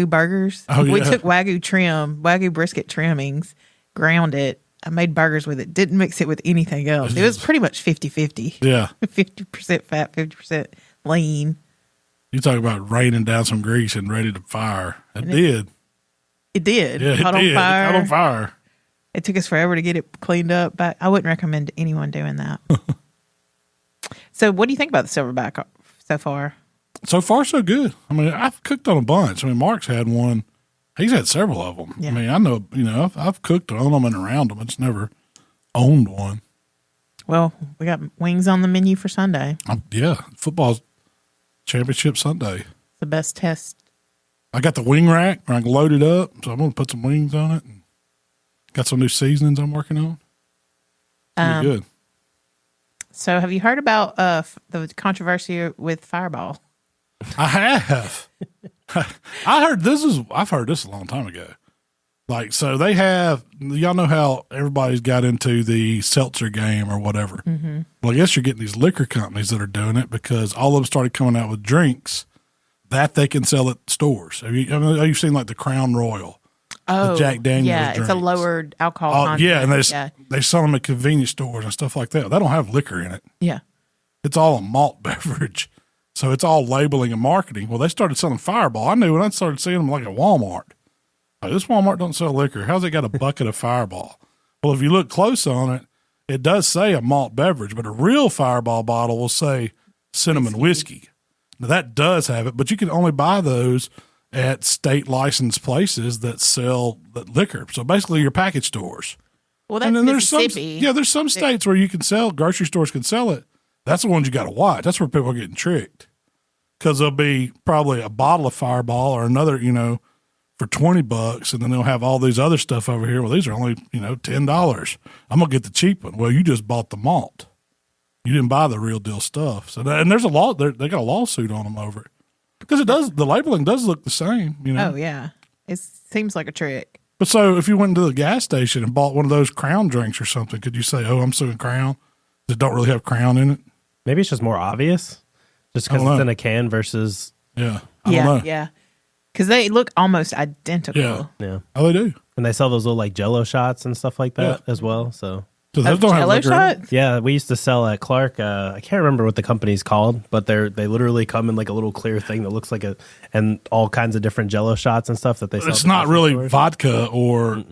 burgers. Oh, yeah. We took Wagyu brisket trimmings, ground it. I made burgers with it. Didn't mix it with anything else. It was pretty much 50-50. Yeah. 50% fat, 50% lean. You talk about raining down some grease and ready to fire. It did. It did. Yeah, it caught did. on fire. It caught on fire. It took us forever to get it cleaned up, but I wouldn't recommend anyone doing that. So what do you think about the Silverbac so far? So far, so good. I mean, I've cooked on a bunch. I mean, Mark's had one. He's had several of them. Yeah. I mean, I know, I've cooked on them and around them. I just never owned one. Well, we got wings on the menu for Sunday. Yeah, football's championship Sunday. The best test. I got the wing rack where I can load it up, so I'm going to put some wings on it. And got some new seasonings I'm working on. Pretty good. So have you heard about the controversy with Fireball? I have. I've heard this a long time ago. Like, so they have, y'all know how everybody's got into the seltzer game or whatever. Mm-hmm. Well, I guess you're getting these liquor companies that are doing it because all of them started coming out with drinks that they can sell at stores. Have you seen like the Crown Royal? The Jack Daniels drinks. It's a lowered alcohol content. Yeah, and they sell them at convenience stores and stuff like that. They don't have liquor in it. Yeah. It's all a malt beverage. So it's all labeling and marketing. Well, they started selling Fireball. I knew when I started seeing them like at Walmart. Like, this Walmart don't sell liquor. How's it got a bucket of Fireball? Well, if you look close on it, it does say a malt beverage, but a real Fireball bottle will say cinnamon whiskey. Now, that does have it, but you can only buy those at state licensed places that sell that liquor. So basically your package stores. Well, that's Mississippi. There's some states where you can sell, grocery stores can sell it. That's the ones you got to watch. That's where people are getting tricked. Because there'll be probably a bottle of Fireball or another, for $20, and then they'll have all these other stuff over here. Well, these are only, $10. I'm going to get the cheap one. Well, you just bought the malt. You didn't buy the real deal stuff. So, and there's a law, they got a lawsuit on them over it. Because the labeling does look the same, Oh, yeah. It seems like a trick. But so if you went into the gas station and bought one of those Crown drinks or something, could you say, oh, I'm suing Crown? That don't really have Crown in it? Maybe it's just more obvious. Just because it's in a can versus. Yeah. I don't know. Yeah. Because they look almost identical. Yeah. Oh, they do. And they sell those little like Jello shots and stuff like that as well. So those don't have Jello shots? Yeah, we used to sell at Clark. I can't remember what the company's called, but they literally come in like a little clear thing that looks like and all kinds of different Jello shots and stuff that they sell. It's not really stores. Vodka or.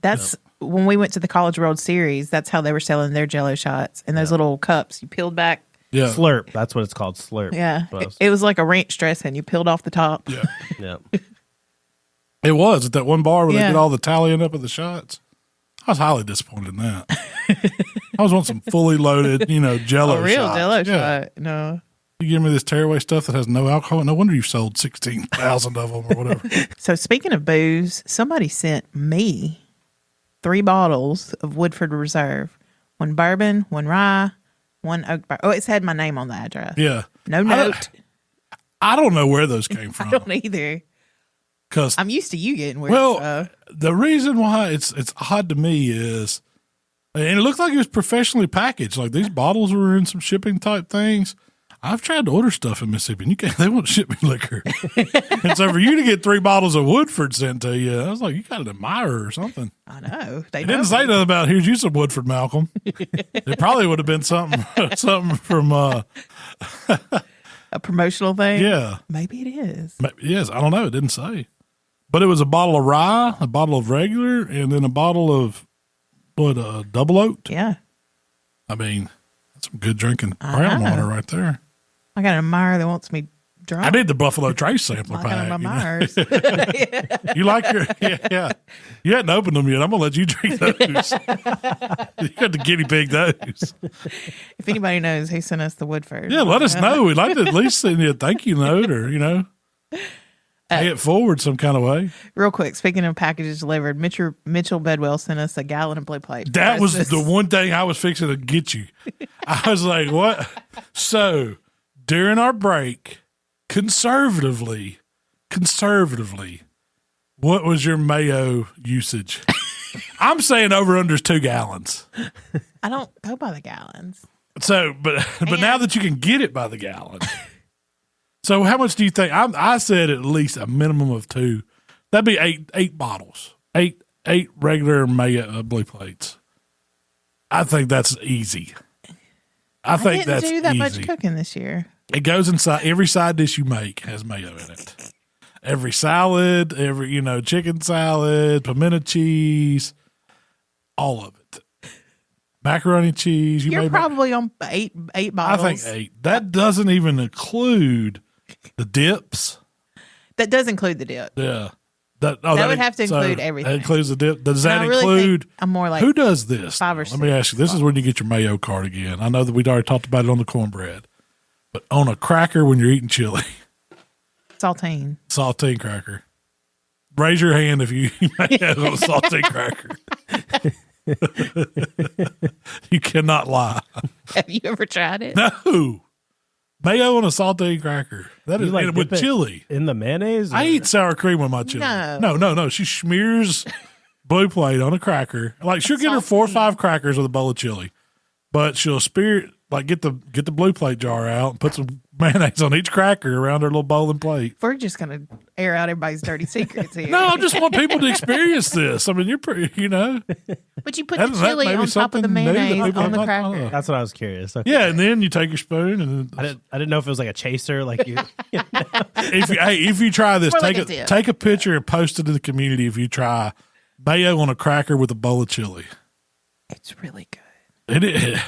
That's when we went to the College World Series. That's how they were selling their Jello shots in those little cups. You peeled back. Yeah. Slurp. That's what it's called. Slurp. Yeah. It was like a ranch dressing. You peeled off the top. Yeah. Yeah. It was at that one bar where they get all the tallying up of the shots. I was highly disappointed in that. I was wanting some fully loaded, Jello a real shots. Jello shot. No. You give me this tearaway stuff that has no alcohol. No wonder you sold 16,000 of them or whatever. So speaking of booze, somebody sent me 3 bottles of Woodford Reserve. 1 bourbon, 1 rye, 1 oak bar. Oh, it's had my name on the address. Yeah. No note. I don't know where those came from. I don't either. Because I'm used to you getting weird stuff. The reason why it's odd to me is, and it looked like it was professionally packaged. Like these bottles were in some shipping type things. I've tried to order stuff in Mississippi, and they won't ship me liquor. And so for you to get 3 bottles of Woodford sent to you, I was like, you got an admirer or something. I know. They didn't say nothing about, here's you some Woodford, Malcolm. It probably would have been something from a promotional thing. Yeah, maybe it is. Yes, I don't know. It didn't say, but it was a bottle of rye, a bottle of regular, and then a bottle of double oaked. Yeah, I mean that's some good drinking brown water right there. I got an admirer that wants me drunk. I did the Buffalo Trace sampler pack. You like your yeah. You hadn't opened them yet. I'm gonna let you drink those. You got to guinea pig those. If anybody knows who sent us the Woodford, let us know. We'd like to at least send you a thank you note or pay it forward some kind of way. Real quick, speaking of packages delivered, Mitchell Bedwell sent us a gallon of blue plate. That was the one thing I was fixing to get you. I was like, what? So during our break, conservatively, what was your mayo usage? I'm saying over under is 2 gallons. I don't go by the gallons. So, but now that you can get it by the gallon, so how much do you think? I said at least a minimum of 2. That'd be eight bottles, eight regular mayo blue plates. I think that's easy. I think that's easy. Didn't do that much cooking this year. It goes inside every side dish you make has mayo in it. Every salad, chicken salad, pimento cheese, all of it. Macaroni cheese. You're probably on eight bottles. I think 8. That doesn't even include the dips. That does include the dip. Yeah. That would have to include everything. That includes the dip. Does that include? I'm more like who does this? 5 or 6. Let me ask you. This is when you get your mayo card again. I know that we'd already talked about it on the cornbread, but on a cracker when you're eating chili. Saltine cracker. Raise your hand if you make that on a saltine cracker. You cannot lie. Have you ever tried it? No. Mayo on a saltine cracker. That is like with chili. In the mayonnaise? I eat sour cream with my chili. No. She smears blue plate on a cracker. Like she'll get her 4 or 5 crackers with a bowl of chili. But she'll get the blue plate jar out and put some mayonnaise on each cracker around her little bowl and plate. We're just going to air out everybody's dirty secrets here. No, I just want people to experience this. I mean, you're pretty, But you put the chili on top of the mayonnaise on the cracker. That's what I was curious. Okay. Yeah, and then you take your spoon and then I didn't know if it was like a chaser, like you. If you try this, take a picture and post it to the community. If you try mayo on a cracker with a bowl of chili, it's really good. It is.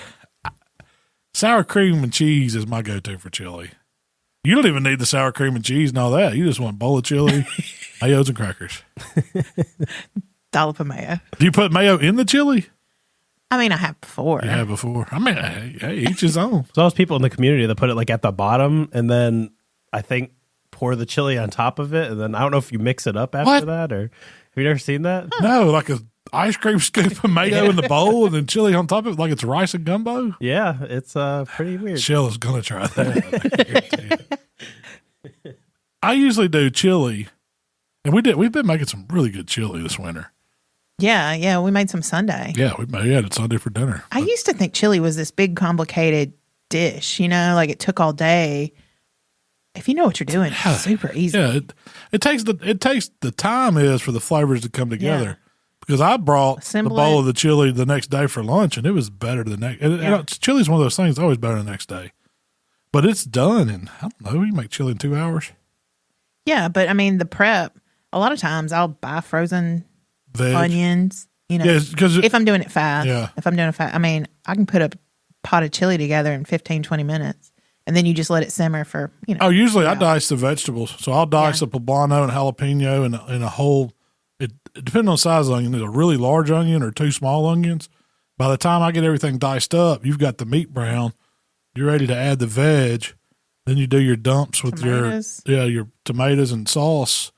Sour cream and cheese is my go-to for chili. You don't even need the sour cream and cheese and all that. You just want a bowl of chili, mayos, and crackers. Dollop of mayo. Do you put mayo in the chili? I mean, I have before. You have before. I mean, hey, each his own. So those people in the community that put it like at the bottom and then I think pour the chili on top of it. And then I don't know if you mix it up after that or have you never seen that? No, like a ice cream scoop of mayo in the bowl and then chili on top of it like it's rice and gumbo? Yeah, it's pretty weird. Shell is going to try that. I usually do chili, and we've been making some really good chili this winter. Yeah, we made some Sunday. Yeah, we had it Sunday for dinner. I used to think chili was this big, complicated dish, like it took all day. If you know what you're doing, it's super easy. Yeah, it takes the time is for the flavors to come together. Yeah. Because I brought the bowl of the chili the next day for lunch, and it was better the next. Chili's one of those things; it's always better the next day. But it's done, and I don't know. You make chili in 2 hours. Yeah, but I mean the prep. A lot of times, I'll buy frozen onions. If I'm doing it fast. Yeah. If I'm doing it fast, I mean I can put a pot of chili together in 15-20 minutes, and then you just let it simmer for Oh, usually I dice the vegetables, so I'll dice a poblano and jalapeno and a whole. It depends on the size of the onion. There's a really large onion or 2 small onions. By the time I get everything diced up, you've got the meat brown. You're ready to add the veg. Then you do your dumps with your tomatoes and sauce,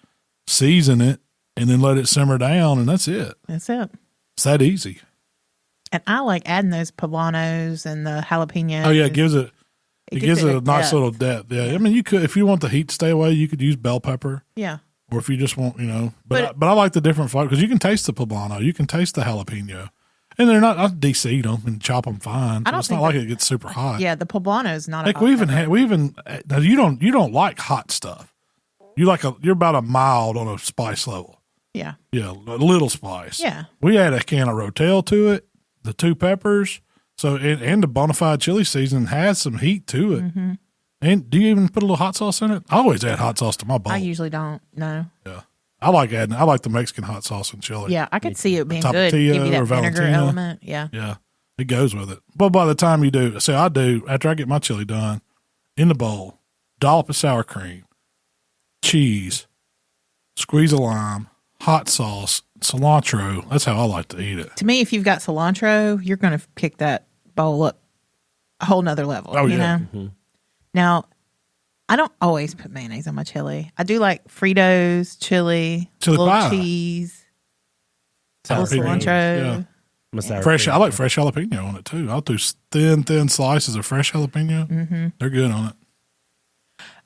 season it, and then let it simmer down, and that's it. That's it. It's that easy. And I like adding those poblanos and the jalapenos. Oh, yeah, it gives it a nice little depth. Yeah. I mean, you could, if you want the heat to stay away, you could use bell pepper. Yeah. Or if you just want, but I like the different flavors because you can taste the poblano, you can taste the jalapeno, and they're not. I de-seed them and chop them fine. So it's not like it gets super hot. Yeah, the poblano is not. Like we even now you don't like hot stuff. You're about a mild on a spice level. Yeah. Yeah, a little spice. Yeah. We add a can of Rotel to it, the 2 peppers, so and the bona fide chili season has some heat to it. Mm-hmm. And do you even put a little hot sauce in it? I always add hot sauce to my bowl. I usually don't. No. Yeah, I like the Mexican hot sauce in chili. Yeah, I could see it being good. Give you that vinegar element. Yeah. Yeah, it goes with it. But by the time you do, after I get my chili done, in the bowl, dollop of sour cream, cheese, squeeze a lime, hot sauce, cilantro. That's how I like to eat it. To me, if you've got cilantro, you're going to kick that bowl up a whole nother level. Oh, yeah. Mm-hmm. Now, I don't always put mayonnaise on my chili. I do like Fritos, chili little pie. Cheese, little cilantro. Yeah. Fresh. I like fresh jalapeno on it too. I'll do thin slices of fresh jalapeno. Mm-hmm. They're good on it.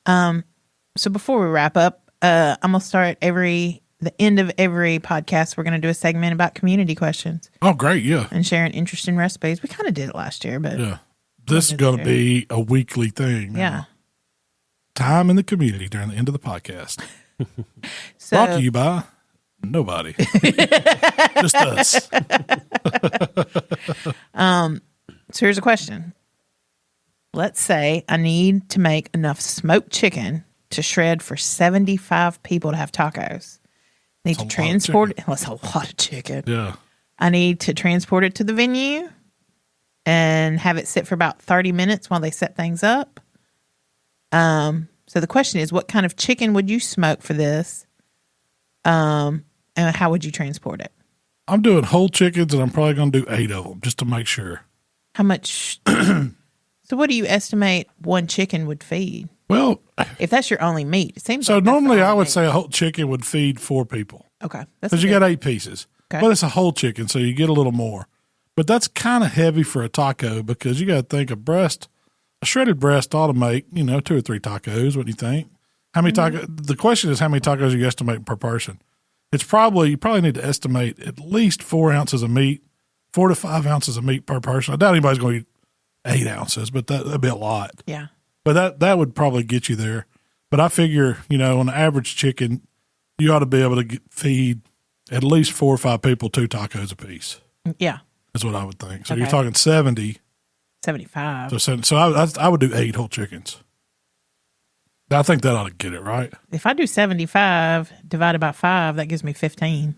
So before we wrap up, I'm going to start the end of every podcast, we're going to do a segment about community questions. Oh, great. Yeah. And sharing interesting recipes. We kind of did it last year, but. Yeah. This is going to be a weekly thing. Yeah. Time in the community during the end of the podcast. Brought to you by nobody. Just us. So here's a question. Let's say I need to make enough smoked chicken to shred for 75 people to have tacos. Need to transport it. That's a lot of chicken. Yeah. I need to transport it to the venue and have it sit for about 30 minutes while they set things up. So the question is, what kind of chicken would you smoke for this? And how would you transport it? I'm doing whole chickens, and I'm probably going to do 8 of them just to make sure. How much? So what do you estimate one chicken would feed? Well, if that's your only meat, it seems so. Like normally, I would say a whole chicken would feed 4 people. Okay, because you got 8 pieces. Okay. But it's a whole chicken, so you get a little more. But that's kind of heavy for a taco because you got to think a shredded breast ought to make 2 or 3 tacos. What do you think? How many tacos? The question is how many tacos you estimate per person. You probably need to estimate at least 4 ounces of meat, 4 to 5 ounces of meat per person. I doubt anybody's going to eat 8 ounces, but that'd be a lot. Yeah. But that would probably get you there. But I figure, on an average chicken, you ought to be able to feed at least 4 or 5 people 2 tacos apiece. Yeah. That's what I would think. So you're talking 70. 75. So I would do 8 whole chickens. I think that ought to get it, right? If I do 75 divided by 5, that gives me 15.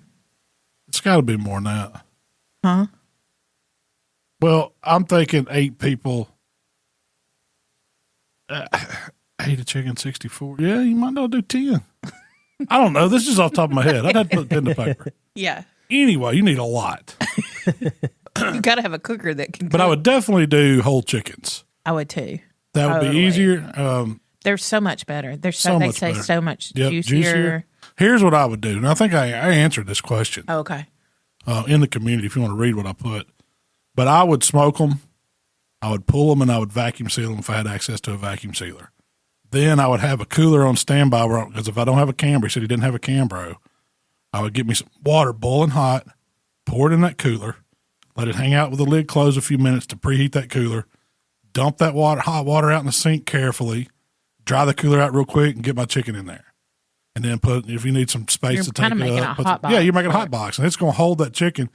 It's got to be more than that. Huh? Well, I'm thinking 8 people. 8 a chicken, 64. Yeah, you might not do 10. I don't know. This is off the top of my head. I'd have to put pen to paper. Yeah. Anyway, you need a lot. You got to have a cooker that can cook. But I would definitely do whole chickens. I would too. That would be easier. They're so much better. They're so much better. So much juicier. Here's what I would do. And I think I answered this question. Oh, okay. In the community, if you want to read what I put. But I would smoke them. I would pull them and I would vacuum seal them if I had access to a vacuum sealer. Then I would have a cooler on standby because if I don't have a Cambro, he said he didn't have a Cambro, I would get me some water boiling hot, pour it in that cooler, let it hang out with the lid closed a few minutes to preheat that cooler, dump that hot water out in the sink carefully, dry the cooler out real quick, and get my chicken in there. And then if you need some space to take it up. Yeah, you're making a hot box, and it's going to hold that chicken.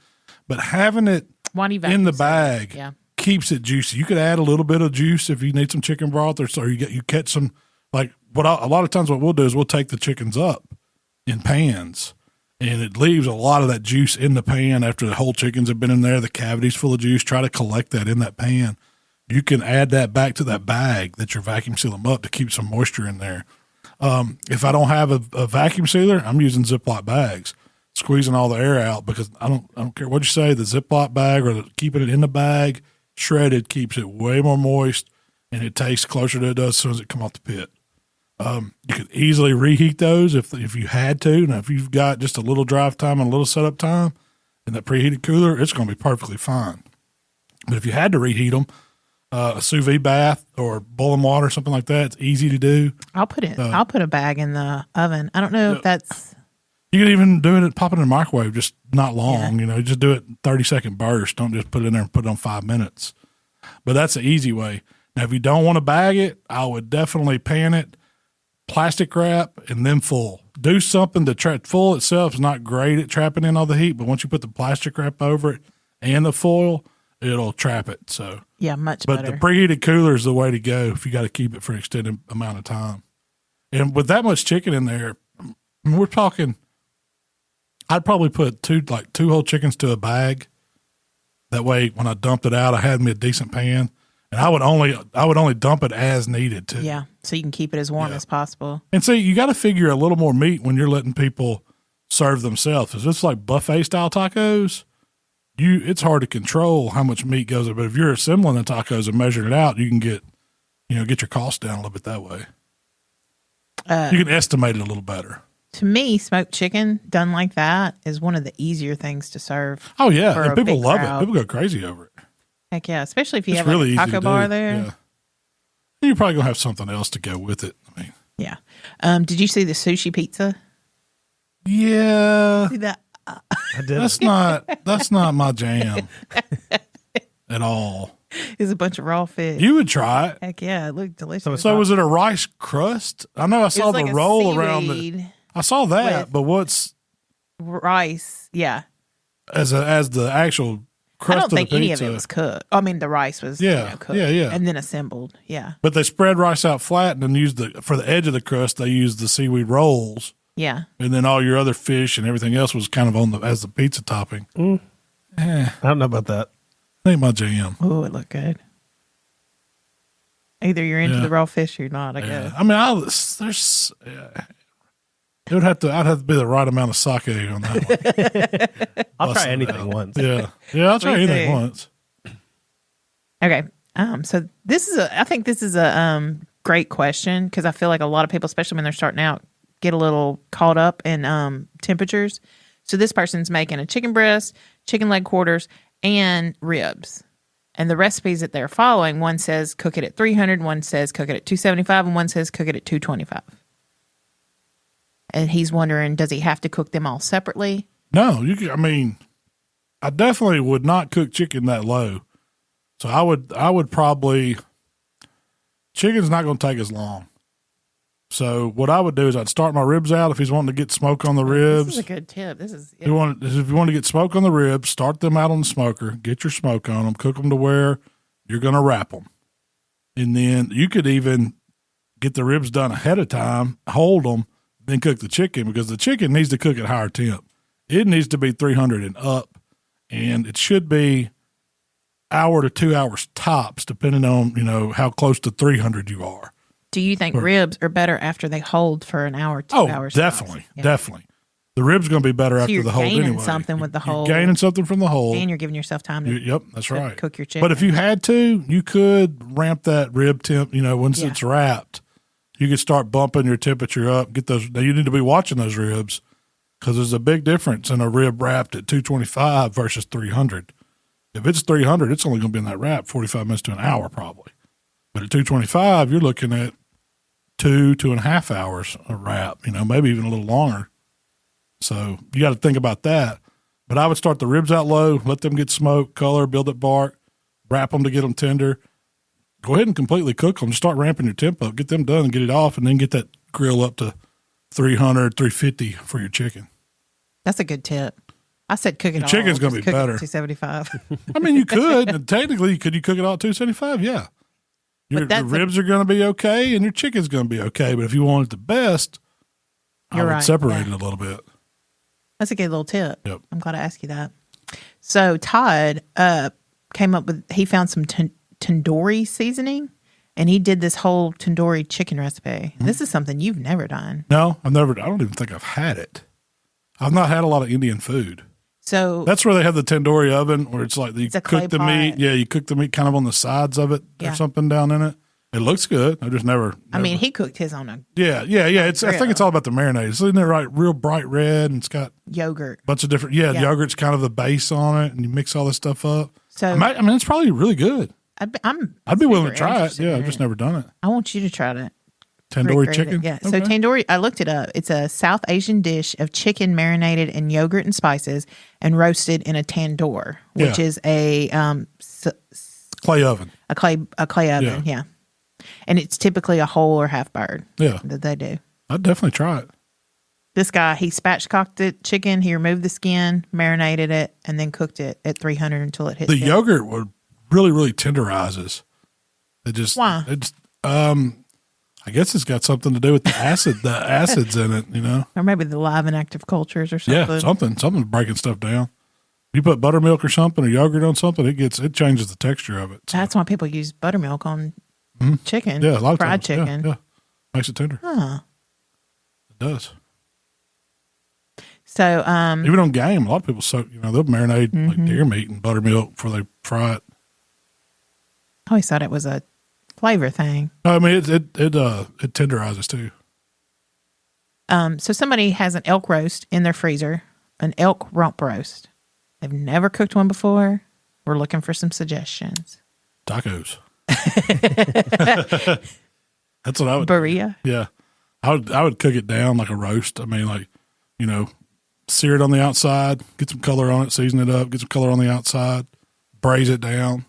But having it in the bag keeps it juicy. You could add a little bit of juice if you need some chicken broth, or you catch some. Like a lot of times what we'll do is we'll take the chickens up in pans, and it leaves a lot of that juice in the pan after the whole chickens have been in there. The cavity's full of juice. Try to collect that in that pan. You can add that back to that bag that you're vacuum sealing up to keep some moisture in there. If I don't have a vacuum sealer, I'm using Ziploc bags, squeezing all the air out because I don't care what you say, the Ziploc bag or keeping it in the bag, shredded keeps it way more moist and it tastes closer to it does as soon as it come off the pit. You could easily reheat those if you had to. Now, if you've got just a little drive time and a little setup time in that preheated cooler, it's going to be perfectly fine. But if you had to reheat them, a sous vide bath or boiling water, something like that, it's easy to do. I'll put a bag in the oven. I don't know if that's. You can even do it, pop it in the microwave, just not long. Yeah. Just do it 30-second burst. Don't just put it in there and put it on 5 minutes. But that's the easy way. Now, if you don't want to bag it, I would definitely pan it, plastic wrap, and then foil. Do something to trap. Foil itself is not great at trapping in all the heat, but once you put the plastic wrap over it and the foil, it'll trap it. So yeah, much better. But the preheated cooler is the way to go if you got to keep it for an extended amount of time. And with that much chicken in there, we're talking. I'd probably put two whole chickens to a bag. That way, when I dumped it out, I had me a decent pan. And I would only dump it as needed too. Yeah, so you can keep it as warm as possible. And see, you got to figure a little more meat when you're letting people serve themselves. If it's like buffet style tacos, it's hard to control how much meat goes in. But if you're assembling the tacos and measuring it out, you can get your cost down a little bit that way. You can estimate it a little better. To me, smoked chicken done like that is one of the easier things to serve. Oh yeah, and people love it. People go crazy over it. Heck yeah, especially if you have really a taco bar there. Yeah. You're probably going to have something else to go with it. I mean, Yeah. Did you see the sushi pizza? Yeah. See that? I did. That's not my jam at all. It's a bunch of raw fish. You would try it. Heck yeah, it looked delicious. So was it a rice crust? I know I saw the like roll around it. I saw that, but what's rice? Yeah, as the actual crust? I don't think of the any pizza. of it was cooked. I mean, the rice was cooked, and then assembled. Yeah, but they spread rice out flat and then used for the edge of the crust. They used the seaweed rolls. Yeah, and then all your other fish and everything else was kind of as the pizza topping. I don't know about that. Ain't my jam. Oh, it looked good. Either you're into the raw fish or you're not, I guess. I mean, I'd have to be the right amount of sake on that one. I'll try anything once. Yeah, I'll try anything once. Okay. So I think this is a great question because I feel like a lot of people, especially when they're starting out, get a little caught up in temperatures. So this person's making a chicken breast, chicken leg quarters, and ribs. And the recipes that they're following, one says cook it at 300, one says cook it at 275, and one says cook it at 225. And he's wondering, does he have to cook them all separately? No, I definitely would not cook chicken that low. So I would probably, chicken's not going to take as long. So what I would do is I'd start my ribs out if he's wanting to get smoke on the ribs. This is a good tip. If you want to get smoke on the ribs, start them out on the smoker, get your smoke on them, cook them to where you're going to wrap them. And then you could even get the ribs done ahead of time, hold them, then cook the chicken because the chicken needs to cook at higher temp. It needs to be 300 and up, and it should be hour to 2 hours tops, depending on, how close to 300 you are. Do you think ribs are better after they hold for an hour, 2 hours? Definitely. Definitely. The ribs going to be better after the hold anyway. You're gaining something with the hold. You're gaining something from the hold. And you're giving yourself time to that's right. cook your chicken. But if you had to, you could ramp that rib temp, once it's wrapped, you could start bumping your temperature up. Get those. Now you need to be watching those ribs because there's a big difference in a rib wrapped at 225 versus 300. If it's 300, it's only going to be in that wrap 45 minutes to an hour probably. But at 225, you're looking at 2.5 hours a wrap, maybe even a little longer. So you got to think about that. But I would start the ribs out low, let them get smoke, color, build up bark, wrap them to get them tender. Go ahead and completely cook them. Start ramping your temp up, get them done and get it off, and then get that grill up to 300, 350 for your chicken. That's a good tip. I said cook it all. Chicken's going to be better. 275. You could. Technically, could you cook it all at 275? Yeah. Your ribs are going to be okay, and your chicken's going to be okay. But if you want it the best, I would separate it a little bit. That's a good little tip. Yep. I'm glad I asked you that. So Todd came up with, he found some tandoori seasoning, and he did this whole tandoori chicken recipe. Mm-hmm. This is something you've never done. No, I don't even think I've had it. I've not had a lot of Indian food. So that's where they have the tandoori oven where it's like you cook the meat. Yeah, you cook the meat kind of on the sides of it or something down in it. It looks good. I just never. He cooked his on a Yeah. I think it's all about the marinade. Isn't it right? Real bright red, and it's got yogurt. Bunch of different. Yeah, yogurt's kind of the base on it, and you mix all this stuff up. So it's probably really good. I'd be willing to try it. Yeah, I've just never done it. I want you to try it. Tandoori chicken? Yeah. Okay. So tandoori, I looked it up. It's a South Asian dish of chicken marinated in yogurt and spices and roasted in a tandoor, which is a clay oven. A clay oven, yeah. And it's typically a whole or half bird. Yeah. That they do. I'd definitely try it. This guy, he spatchcocked the chicken, he removed the skin, marinated it, and then cooked it at 300 until it hit the yogurt would really, really tenderizes. Why? I guess it's got something to do with the acids in it, Or maybe the live and active cultures or something. Yeah, something's breaking stuff down. You put buttermilk or something or yogurt on something, it changes the texture of it. So. That's why people use buttermilk on chicken. Yeah, a lot of fried times. chicken. Yeah. Makes it tender. Huh. It does. So even on game, a lot of people they'll marinate like deer meat in buttermilk before they fry it. I always thought it was a flavor thing. I mean, it tenderizes too. So somebody has an elk roast in their freezer, an elk rump roast. They've never cooked one before. We're looking for some suggestions. Tacos. That's what I would. Birria. Yeah, I would cook it down like a roast. I mean, like, sear it on the outside, get some color on it, season it up, get some color on the outside, braise it down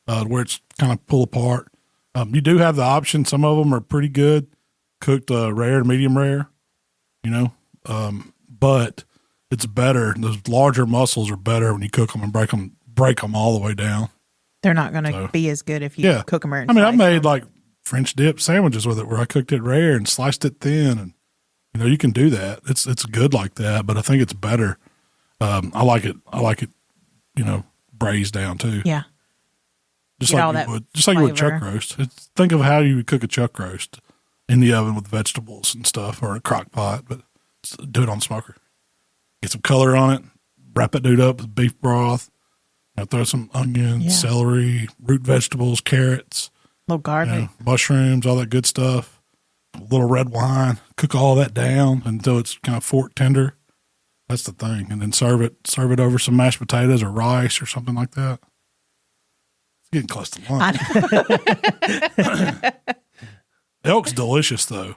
where it's kind of pull apart. You do have the option. Some of them are pretty good, cooked rare to medium rare, but it's better. Those larger mussels are better when you cook them and break them all the way down. They're not going to be as good if you cook them. I mean, I made like French dip sandwiches with it where I cooked it rare and sliced it thin, and you can do that. It's good like that, but I think it's better. I like it, braised down too. Yeah. Just like you would chuck roast. Think of how you would cook a chuck roast in the oven with vegetables and stuff, or in a crock pot, but do it on the smoker. Get some color on it, wrap that dude up with beef broth, throw some onions, celery, root vegetables, carrots, little garlic, mushrooms, all that good stuff, a little red wine, cook all that down until it's kind of fork tender. That's the thing. And then serve it over some mashed potatoes or rice or something like that. It's getting close to lunch. Elk's delicious though.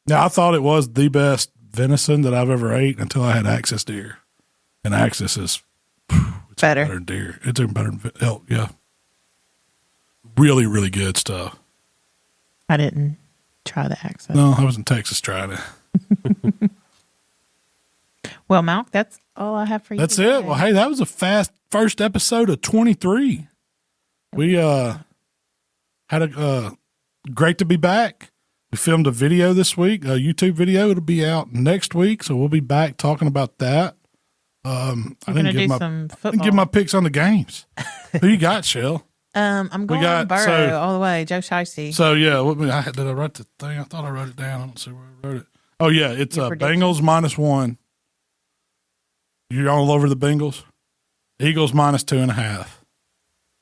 Now I thought it was the best venison that I've ever ate until I had Axis deer. And Axis is better than deer. It's even better than elk, yeah. Really, really good stuff. I didn't try the Axis. No, I was in Texas trying it. Well, Malk, that's all I have for you. That's today. It. Well, hey, that was a fast first episode of 23. We had a great to be back. We filmed a video this week, a YouTube video. It'll be out next week, so we'll be back talking about that. I didn't give my picks on the games. Who you got, Shell? I'm going Burrow all the way. Joe Shiesty. So yeah, did I write the thing? I thought I wrote it down. I don't see where I wrote it. Oh yeah, it's Bengals -1. You're all over the Bengals. Eagles -2.5.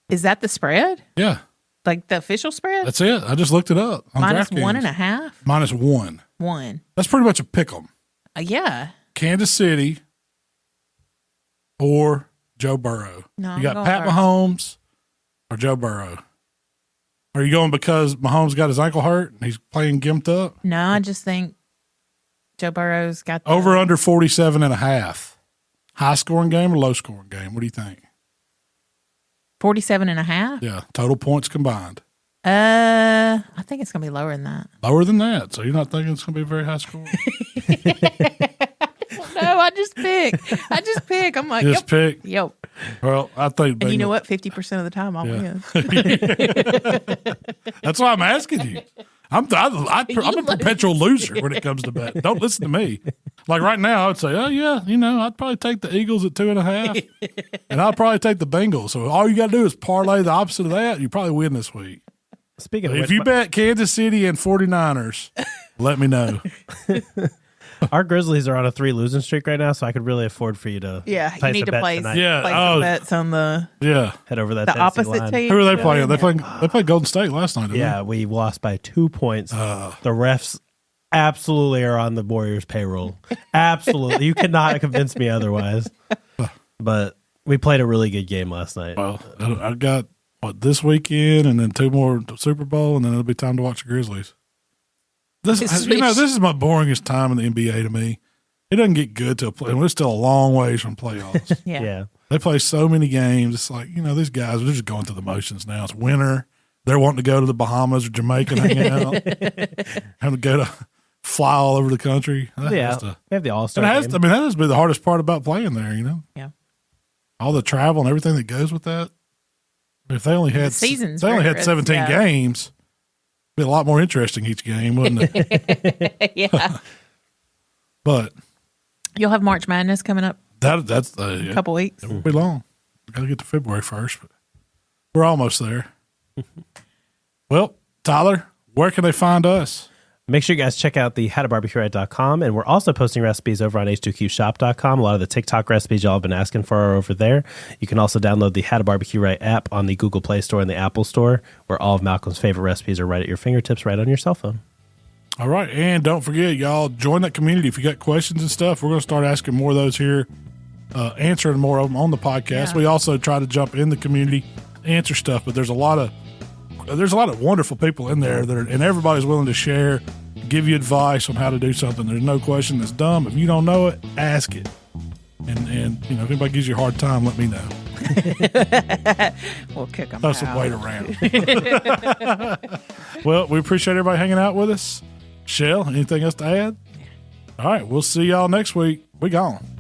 Is that the spread? Yeah. Like the official spread? That's it. I just looked it up. On -1.5? -1. 1. That's pretty much a pick 'em. Yeah. Kansas City or Joe Burrow. No, you got Pat Mahomes or Joe Burrow. Are you going because Mahomes got his ankle hurt and he's playing gimped up? No, I just think Joe Burrow's got over under 47.5. High scoring game or low scoring game? What do you think? 47.5? Yeah. Total points combined. I think it's going to be lower than that. Lower than that. So you're not thinking it's going to be very high scoring? No, I just pick. I'm like, just pick. Yep. Well, I think. And you know what? 50% of the time I'll win. That's why I'm asking you. I'm a perpetual loser when it comes to bet. Don't listen to me. Like right now, I would say, oh yeah, I'd probably take the Eagles at 2.5, and I'll probably take the Bengals. So all you got to do is parlay the opposite of that. You probably win this week. Speaking of if you bet Kansas City and 49ers, let me know. Our Grizzlies are on a 3 losing streak right now, so I could really afford for you to you need to place tonight. Some bets on the head over that the opposite line. team. Who are they playing? They played Golden State last night. Didn't they? We lost by 2 points. The refs absolutely are on the Warriors' payroll. Absolutely, you cannot convince me otherwise. But we played a really good game last night. Well, I got this weekend, and then 2 more Super Bowl, and then it'll be time to watch the Grizzlies. This is my boringest time in the NBA to me. It doesn't get good till play. We're still a long ways from playoffs. Yeah. They play so many games. It's like, these guys are just going through the motions now. It's winter. They're wanting to go to the Bahamas or Jamaica and hang out. Having to fly all over the country. They have the All-Star game. that has been the hardest part about playing there, Yeah. All the travel and everything that goes with that. If they only had 17 games, be a lot more interesting each game, wouldn't it? Yeah. But you'll have March Madness coming up. That's a couple weeks. It won't be long. Got to get to February 1st, but we're almost there. Well, Tyler, where can they find us? Make sure you guys check out the HowToBBQRight.com, and we're also posting recipes over on H2QShop.com. A lot of the TikTok recipes y'all have been asking for are over there. You can also download the How to Barbecue Right app on the Google Play Store and the Apple Store, where all of Malcolm's favorite recipes are right at your fingertips, right on your cell phone. All right, and don't forget, y'all, join that community. If you got questions and stuff, we're going to start asking more of those here, answering more of them on the podcast. Yeah. We also try to jump in the community, answer stuff, but there's a lot of wonderful people in there and everybody's willing to share give you advice on how to do something. There's no question that's dumb. If you don't know it, ask it. And if anybody gives you a hard time, let me know. We'll kick them That's out. the way around. Well, we appreciate everybody hanging out with us. Shell, anything else to add? All right, we'll see y'all next week. We gone.